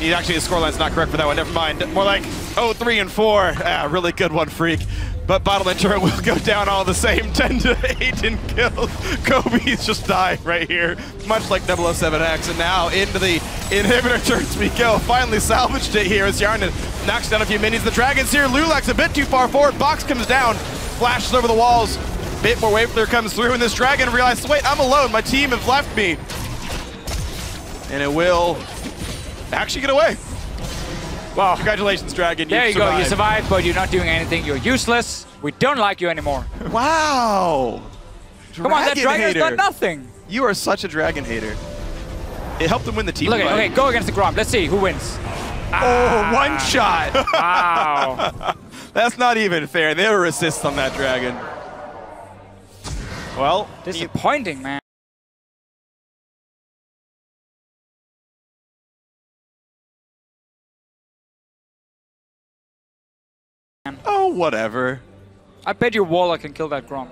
actually his scoreline's not correct for that one. Never mind. More like 3 and 4. Ah, really good one, Freak. But Bottleman turret will go down all the same, 10 to 8 in kills. Kobe's just dying right here, much like 007X. And now into the inhibitor turrets we go. Finally salvaged it here as Hjärnan knocks down a few minions. The Dragon's here. loulex a bit too far forward. Box comes down, flashes over the walls. Bit more wave clear comes through, and this Dragon realizes, wait, I'm alone. My team have left me. And it will actually get away. Well, congratulations, Dragon. There you go. You survived, but you're not doing anything. You're useless. We don't like you anymore. Wow. Come on, that Dragon has done nothing. You are such a Dragon hater. It helped them win the team Look, fight. okay, go against the Gromp. Let's see who wins. Oh, one shot. Wow. That's not even fair. There were assists on that Dragon. Well, disappointing, man. Oh, whatever. I bet you WarL0cK can kill that Gromp.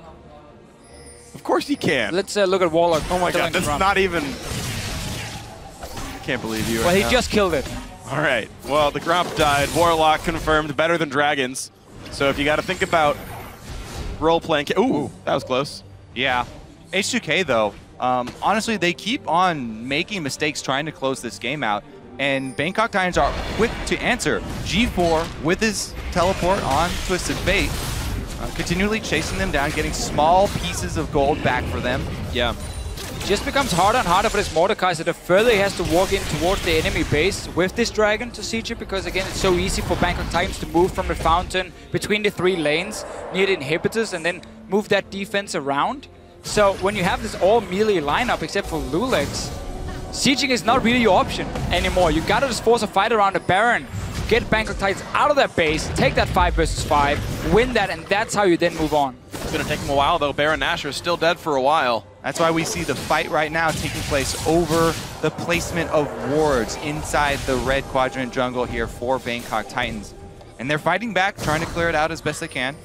Of course he can. Let's look at WarL0cK. Oh my god, that's not even... I can't believe you. Well, he just killed it. All right. Well, the Gromp died. WarL0cK confirmed better than Dragons. So if you got to think about role-playing... Ooh, that was close. Yeah. H2k, though, honestly, they keep on making mistakes trying to close this game out. And Bangkok Titans are quick to answer. G4 with his teleport on Twisted Fate, continually chasing them down, getting small pieces of gold back for them. Yeah. It just becomes harder and harder for this Mordecai, so the further he has to walk in towards the enemy base with this Dragon to siege it, because again, it's so easy for Bangkok Titans to move from the fountain between the 3 lanes near the inhibitors and then move that defense around. So when you have this all melee lineup except for loulex, sieging is not really your option anymore. You gotta just force a fight around the Baron, get Bangkok Titans out of that base, take that 5 versus 5, win that, and that's how you then move on. It's gonna take him a while though. Baron Nashor is still dead for a while. That's why we see the fight right now taking place over the placement of wards inside the red quadrant jungle here for Bangkok Titans. And they're fighting back, trying to clear it out as best they can.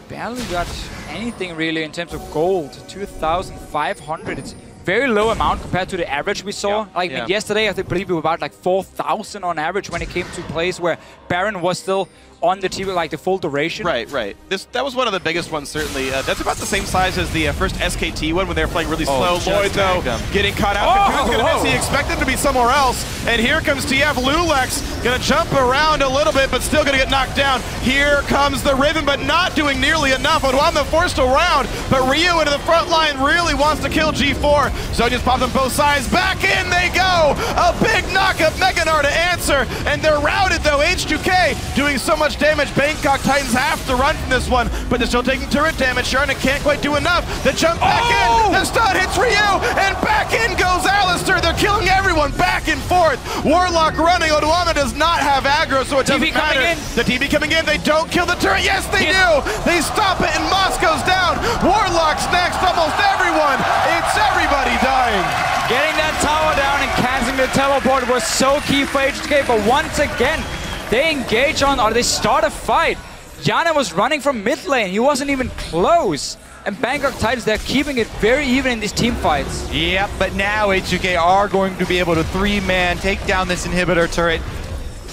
Barely got anything really in terms of gold, 2,500. It's very low amount compared to the average we saw. Yesterday, I believe we were about like 4,000 on average when it came to plays where Baron was still on the team like the full duration. Right. That was one of the biggest ones, certainly. That's about the same size as the first SKT one when they were playing really slow. Lloyd, though, getting caught out. He expected to be somewhere else. And here comes TF. loulex going to jump around a little bit, but still going to get knocked down. Here comes the Riven, but not doing nearly enough. Odoamne forced around, but Ryu into the front line really wants to kill G4. Zhonya's popped on both sides. Back in they go. A big knock-up Meganar to answer, and they're routed, though. H2k doing so much damage. Bangkok Titans have to run from this one, but they're still taking turret damage. Hjärnan can't quite do enough. The jump back in. The stun hits Ryu, and back in goes Alistair. They're killing everyone back and forth. WarL0cK running. Odoamne does not have aggro, so it doesn't matter. The TV coming in. They don't kill the turret. Yes, they do. They stop it, and Moss goes down. WarL0cK's next. Almost everyone. It's everybody dying. Getting that tower down and kaSing the teleport was so key for H2k, but once again, they engage on, or they start a fight. Hjärnan was running from mid lane. He wasn't even close. And Bangkok Titans, they're keeping it very even in these team fights. Yep, but now H2k are going to be able to 3-man take down this inhibitor turret.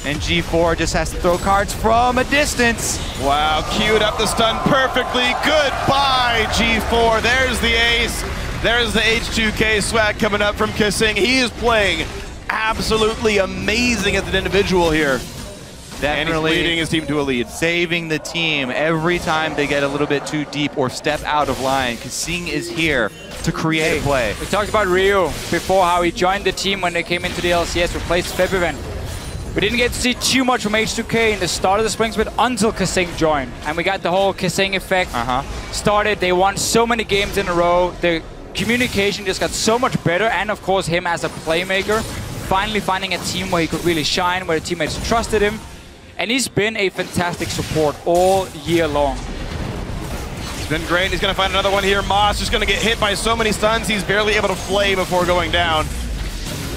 And G4 just has to throw cards from a distance. Wow, queued up the stun perfectly. Goodbye, G4. There's the ace. There's the H2k swag coming up from kaSing. He is playing absolutely amazing as an individual here. Definitely and he's leading his team to a lead. Saving the team every time they get a little bit too deep or step out of line. kaSing is here to create a play. We talked about Ryu before, how he joined the team when they came into the LCS, replaced Febiven. We didn't get to see too much from H2k in the start of the spring split until kaSing joined. And we got the whole kaSing effect started. They won so many games in a row. The communication just got so much better. And of course, him as a playmaker, finally finding a team where he could really shine, where the teammates trusted him. And he's been a fantastic support all year long. It's been great. He's going to find another one here. Moss just going to get hit by so many stuns, he's barely able to flay before going down.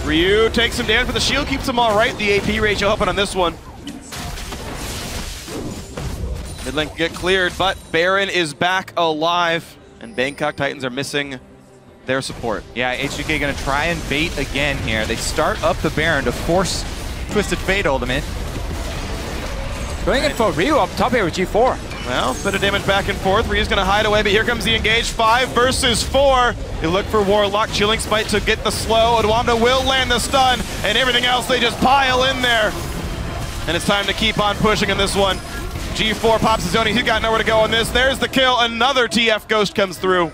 Ryu takes him down, but the shield keeps him all right. The AP ratio helping on this one. Mid lane can get cleared, but Baron is back alive, and Bangkok Titans are missing their support. Yeah, H2k going to try and bait again here. They start up the Baron to force Twisted Fate ultimate. Going in for Ryu up top here with G4. Well, bit of damage back and forth. Ryu's gonna hide away, but here comes the engage. 5 versus 4. They look for WarL0cK, Chilling Spite to get the slow. Odoamne will land the stun, and everything else they just pile in there. And it's time to keep on pushing in this one. G4 pops his own. He's got nowhere to go on this. There's the kill. Another TF Ghost comes through.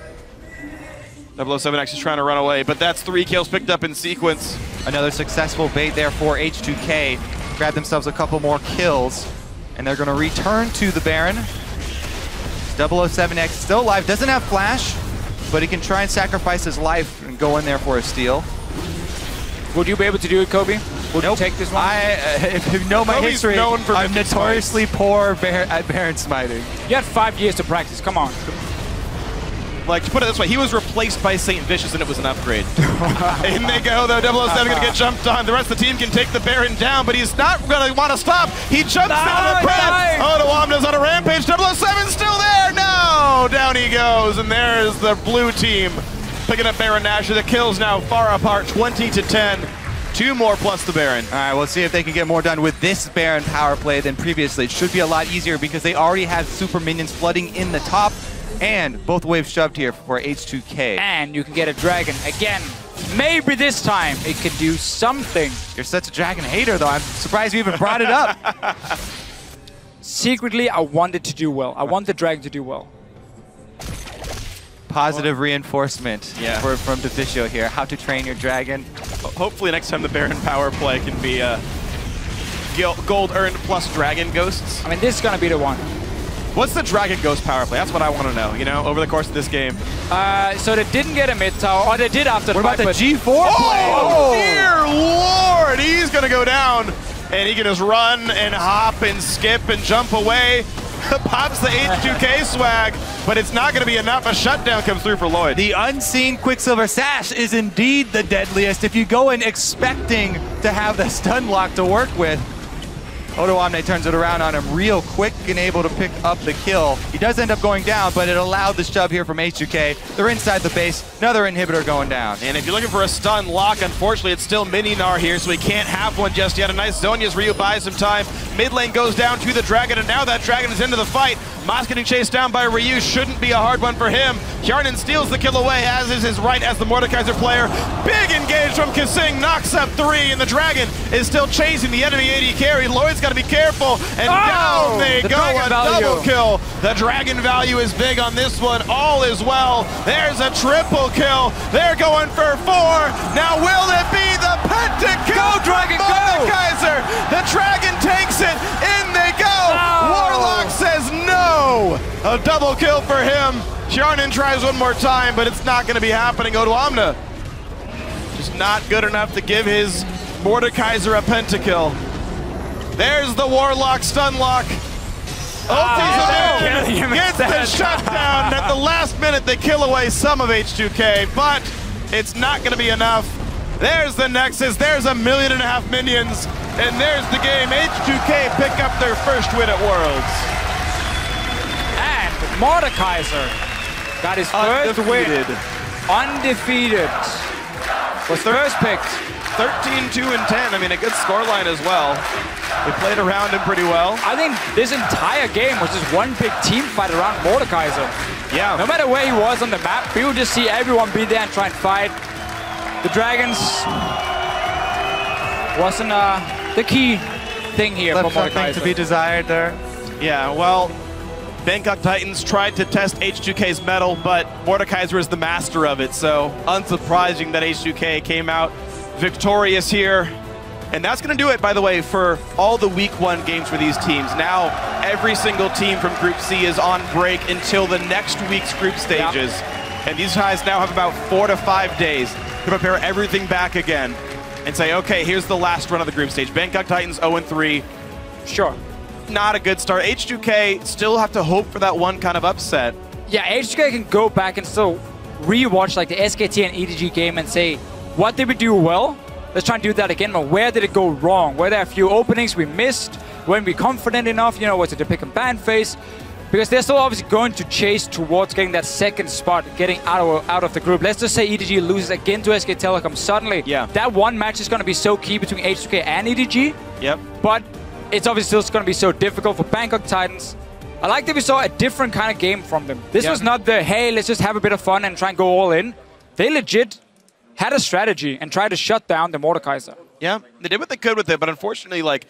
007X is trying to run away, but that's 3 kills picked up in sequence. Another successful bait there for H2k. Grab themselves a couple more kills. And they're going to return to the Baron. 007X still alive, doesn't have flash, but he can try and sacrifice his life and go in there for a steal. Would you be able to do it, Kobe? Would you take this one? If you know my Kobe's history, known for I'm notoriously poor at Baron smiting. You had 5 years to practice, come on. Like, to put it this way, he was replaced by St. Vicious, and it was an upgrade. In they go, though. 007 going to get jumped on. The rest of the team can take the Baron down, but he's not going to want to stop. He jumps down the prep. Odoamne's on a rampage. 007's still there. No! Down he goes, and there's the blue team picking up Baron Nashor. The kills now far apart, 20-10. 2 more plus the Baron. All right, we'll see if they can get more done with this Baron power play than previously. It should be a lot easier because they already have super minions flooding in the top. And both waves shoved here for H2k. And you can get a dragon again. Maybe this time it could do something. You're such a dragon hater, though. I'm surprised you even brought it up. Secretly, I wanted to do well. I want the dragon to do well. Positive reinforcement from Deficio here. How to train your dragon. Hopefully next time the Baron power play can be gold earned plus dragon ghosts. I mean, this is going to be the one. What's the Dragon Ghost power play? That's what I want to know, you know, over the course of this game. So they didn't get a mid tower, or they did after the What about the G4 play? Oh, dear Lord! He's going to go down, and he can just run and hop and skip and jump away. Pops the H2k swag, but it's not going to be enough. A shutdown comes through for Lloyd. The unseen Quicksilver Sash is indeed the deadliest. If you go in expecting to have the stun lock to work with, Odoamne turns it around on him real quick and able to pick up the kill. He does end up going down, but it allowed the shove here from H2k. They're inside the base. Another inhibitor going down. And if you're looking for a stun lock, unfortunately, it's still Mininar here, so he can't have one just yet. A nice zone as Ryu buys some time. Mid lane goes down to the Dragon, and now that Dragon is into the fight. Moss getting chased down by Ryu shouldn't be a hard one for him. Hjärnan steals the kill away, as is his right as the Mordekaiser player. Big engage from kaSing, knocks up 3, and the Dragon is still chasing the enemy AD carry. Lloyd's got to be careful, and down they go, a double kill. The Dragon value is big on this one. All is well. There's a triple kill. They're going for 4. Now will it be the pentakill? Go, Dragon, go! Mordekaiser. The Dragon takes it. In they go. WarL0cK says no. A double kill for him. Hjärnan tries one more time, but it's not going to be happening. Odoamne just not good enough to give his Mordekaiser a pentakill. There's the WarL0cK stun lock. Gets the shutdown. At the last minute, they kill away some of H2k, but it's not going to be enough. There's the Nexus. There's 1.5 million minions. And there's the game. H2k pick up their first win at Worlds. And Mordekaiser got his first win. Undefeated. Was first picked. 13-2-10. I mean, a good scoreline as well. They played around him pretty well. I think this entire game was just one big team fight around Mordekaiser. Yeah. No matter where he was on the map, we would just see everyone be there and try and fight. The Dragons wasn't the key thing here for Left something Mordekaiser. to be desired there. Yeah, well, Bangkok Titans tried to test H2k's mettle, but Mordekaiser is the master of it, so unsurprising that H2k came out victorious here. And that's going to do it, by the way, for all the Week 1 games for these teams. Now, every single team from Group C is on break until the next week's group stages. Yep. And these guys now have about 4 to 5 days to prepare everything back again and say, okay, here's the last run of the group stage. Bangkok Titans 0-3. Sure. Not a good start. H2k still have to hope for that one kind of upset. Yeah, H2k can go back and still rewatch like the SKT and EDG game and say, what did we do well? Let's try and do that again, but where did it go wrong? Were there a few openings we missed? Weren't we confident enough? You know, was it the pick and ban phase? Because they're still obviously going to chase towards getting that second spot, getting out of the group. Let's just say EDG loses again to SK Telecom. Suddenly, that one match is going to be so key between H2k and EDG. Yep. But it's obviously still going to be so difficult for Bangkok Titans. I like that we saw a different kind of game from them. This was not the, hey, let's just have a bit of fun and try and go all in. They legit had a strategy and tried to shut down the Mordekaiser. Yeah, they did what they could with it, but unfortunately, like,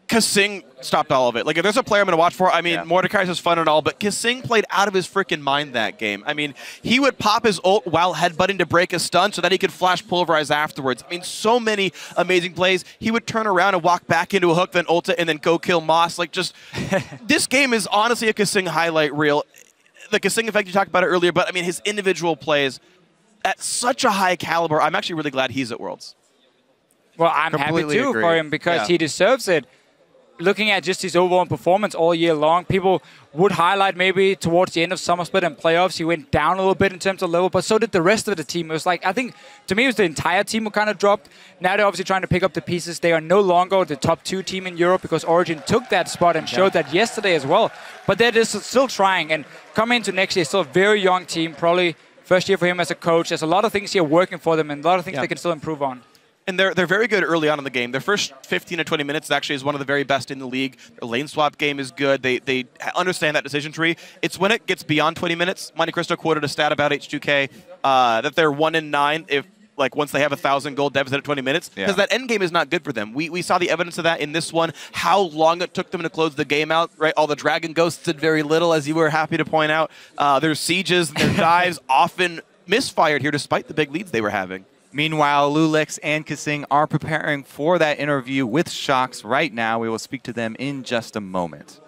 kaSing stopped all of it. Like, if there's a player I'm going to watch for, I mean, Mordekaiser's fun and all, but kaSing played out of his freaking mind that game. I mean, he would pop his ult while headbutting to break a stun so that he could flash pulverize afterwards. I mean, so many amazing plays. He would turn around and walk back into a hook, then ult it, and then go kill Moss. Like, just, this game is honestly a kaSing highlight reel. The kaSing effect, you talked about it earlier, but I mean, his individual plays at such a high caliber. I'm actually really glad he's at Worlds. Well, I'm happy too for him because he deserves it. Looking at just his overall performance all year long, people would highlight maybe towards the end of Summer Split and playoffs, he went down a little bit in terms of level, but so did the rest of the team. It was like, I think, to me, it was the entire team who kind of dropped. Now they're obviously trying to pick up the pieces. They are no longer the top 2 team in Europe because Origin took that spot and showed that yesterday as well. But they're just still trying, and coming into next year, still a very young team, probably first year for him as a coach. There's a lot of things here working for them and a lot of things they can still improve on. And they're very good early on in the game. Their first 15 to 20 minutes actually is one of the very best in the league. Their lane swap game is good. They understand that decision tree. It's when it gets beyond 20 minutes. Monte Cristo quoted a stat about H2k that they're 1-9 if once they have 1,000 gold deficit at 20 minutes, because that end game is not good for them. We saw the evidence of that in this one, how long it took them to close the game out, right? All the Dragon Ghosts did very little, as you were happy to point out. Their sieges, their dives often misfired here despite the big leads they were having. Meanwhile, loulex and kaSing are preparing for that interview with Shox right now. We will speak to them in just a moment.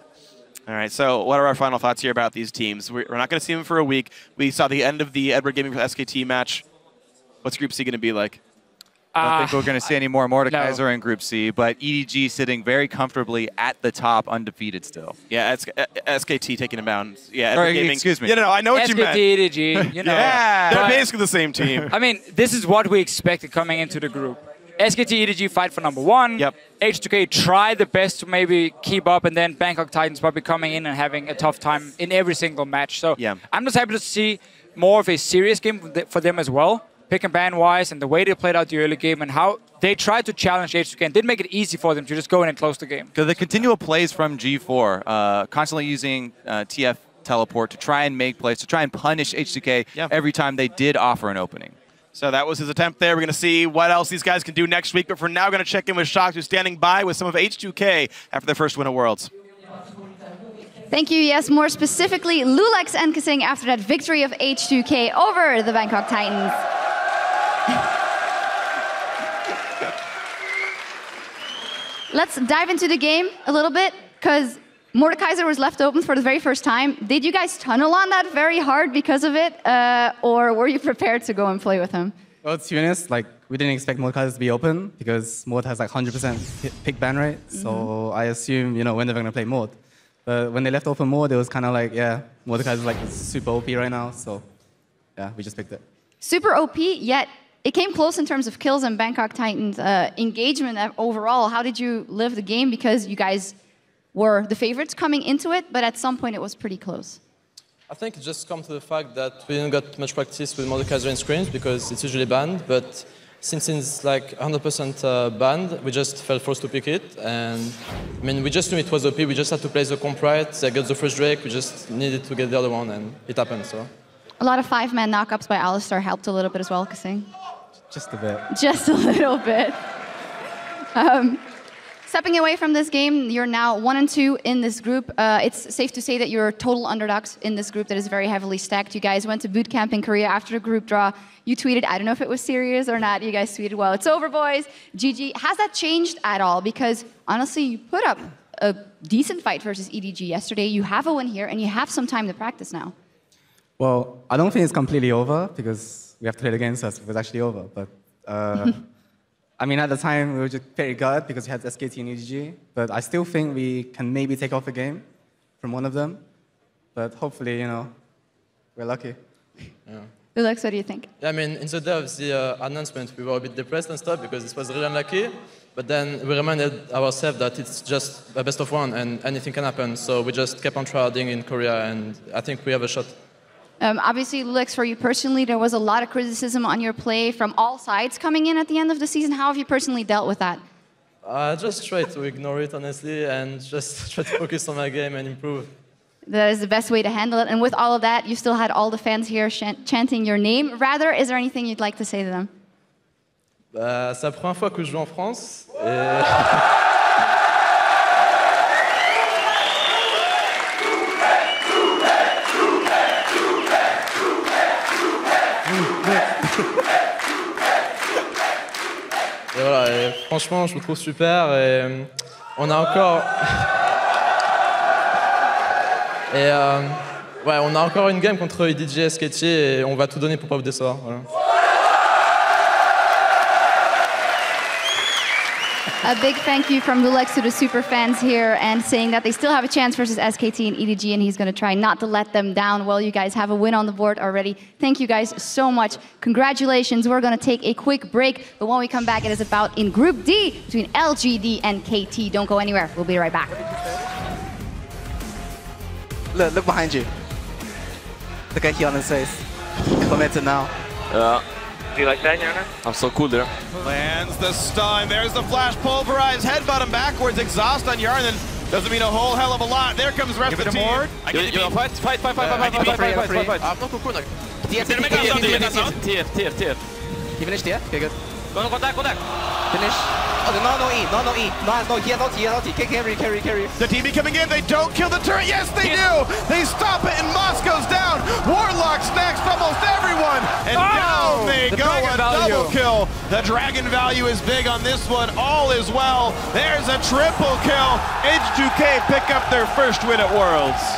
All right, so what are our final thoughts here about these teams? We're not going to see them for a week. We saw the end of the Edward Gaming SKT match. What's Group C going to be like? I don't think we're going to see any more Mordekaiser in Group C, but EDG sitting very comfortably at the top, undefeated still. Yeah, SKT taking them down. Yeah, Edward Gaming. Excuse me. Yeah, no, I know what you meant. SKT, EDG, you know. Yeah, they're basically the same team. I mean, this is what we expected coming into the group. SKT, EDG fight for number 1. Yep. H2k try the best to maybe keep up, and then Bangkok Titans probably coming in and having a tough time in every single match. So I'm just happy to see more of a serious game for them as well. Pick and ban wise, and the way they played out the early game and how they tried to challenge H2k and did make it easy for them to just go in and close the game. Because the continual plays from G4, constantly using TF teleport to try and make plays, to try and punish H2k every time they did offer an opening. So that was his attempt there. We're going to see what else these guys can do next week. But for now, we're going to check in with Shox, who's standing by with some of H2k after their first win at Worlds. Thank you. Yes, more specifically, loulex and kaSing after that victory of H2k over the Bangkok Titans. Let's dive into the game a little bit, because Mordekaiser was left open for the very first time. Did you guys tunnel on that very hard because of it, or were you prepared to go and play with him? Well, to be honest, we didn't expect Mordekaiser to be open because Mord has 100% pick ban rate. So I assume, we're never going to play Mord. But when they left open Mord, it was kind of Mordekaiser's super OP right now. So yeah, we just picked it. Super OP, yet it came close in terms of kills and Bangkok Titans engagement overall. How did you live the game? Because you guys were the favorites coming into it, but at some point it was pretty close. I think it just comes to the fact that we didn't get much practice with Mordekaiser in scrims because it's usually banned, but since it's 100% banned, we just felt forced to pick it. And I mean, we just knew it was OP. We just had to play the comp right. They got the first Drake. We just needed to get the other one, and it happened. So a lot of 5-man knockups by Alistar helped a little bit as well, kaSing. Just a bit. Just a little bit. stepping away from this game, you're now 1-2 in this group. It's safe to say that you're total underdogs in this group that is very heavily stacked. You guys went to boot camp in Korea after the group draw. You tweeted, I don't know if it was serious or not. You guys tweeted, well, it's over, boys. GG. Has that changed at all? Because honestly, you put up a decent fight versus EDG yesterday. You have a win here, and you have some time to practice now. Well, I don't think it's completely over because we have to play the game, so it was actually over. But I mean, at the time, we were just very good because we had SKT and EDG. But I still think we can maybe take off a game from one of them. But hopefully, you know, we're lucky. Yeah. loulex, what do you think? Yeah, I mean, in the day of the announcement, we were a bit depressed and stuff because it was really unlucky. But then we reminded ourselves that it's just a best of one and anything can happen. So we just kept on trying in Korea, and I think we have a shot. Obviously, loulex, for you personally, there was a lot of criticism on your play from all sides coming in at the end of the season. How have you personally dealt with that? I just try to ignore it, honestly, and just try to focus on my game and improve. That is the best way to handle it. And with all of that, you still had all the fans here chanting your name. Rather, is there anything you'd like to say to them? C'est la première fois que je joue en France. Et voilà, et franchement, je me trouve super et on a encore... Et ouais, on a encore une game contre EDG et SKT et on va tout donner pour pas vous décevoir. Voilà. A big thank you from loulex to the super fans here and saying that they still have a chance versus SKT and EDG and he's going to try not to let them down. Well, you guys have a win on the board already. Thank you guys so much. Congratulations. We're going to take a quick break, but when we come back, it is about in Group D between LGD and KT. Don't go anywhere. We'll be right back. Look behind you. Look at Hjärnan's face. Implement it now. Yeah. Do you like that, Hjärnan? I'm so cool there. Lands the stun. There's the flash pulverized. Headbutt him backwards. Exhaust on Hjärnan. Doesn't mean a whole hell of a lot. There comes the rest of the team. I get the fight. TF. He finished TF? Okay, good. Go back. Finish. Oh, no E. No, he carry. The TB coming in, they don't kill the turret. Yes, they do! They stop it, and Moss goes down. WarL0cK next, almost everyone. And down they go, a double kill. The dragon value is big on this one. All is well. There's a triple kill. H2k pick up their first win at Worlds.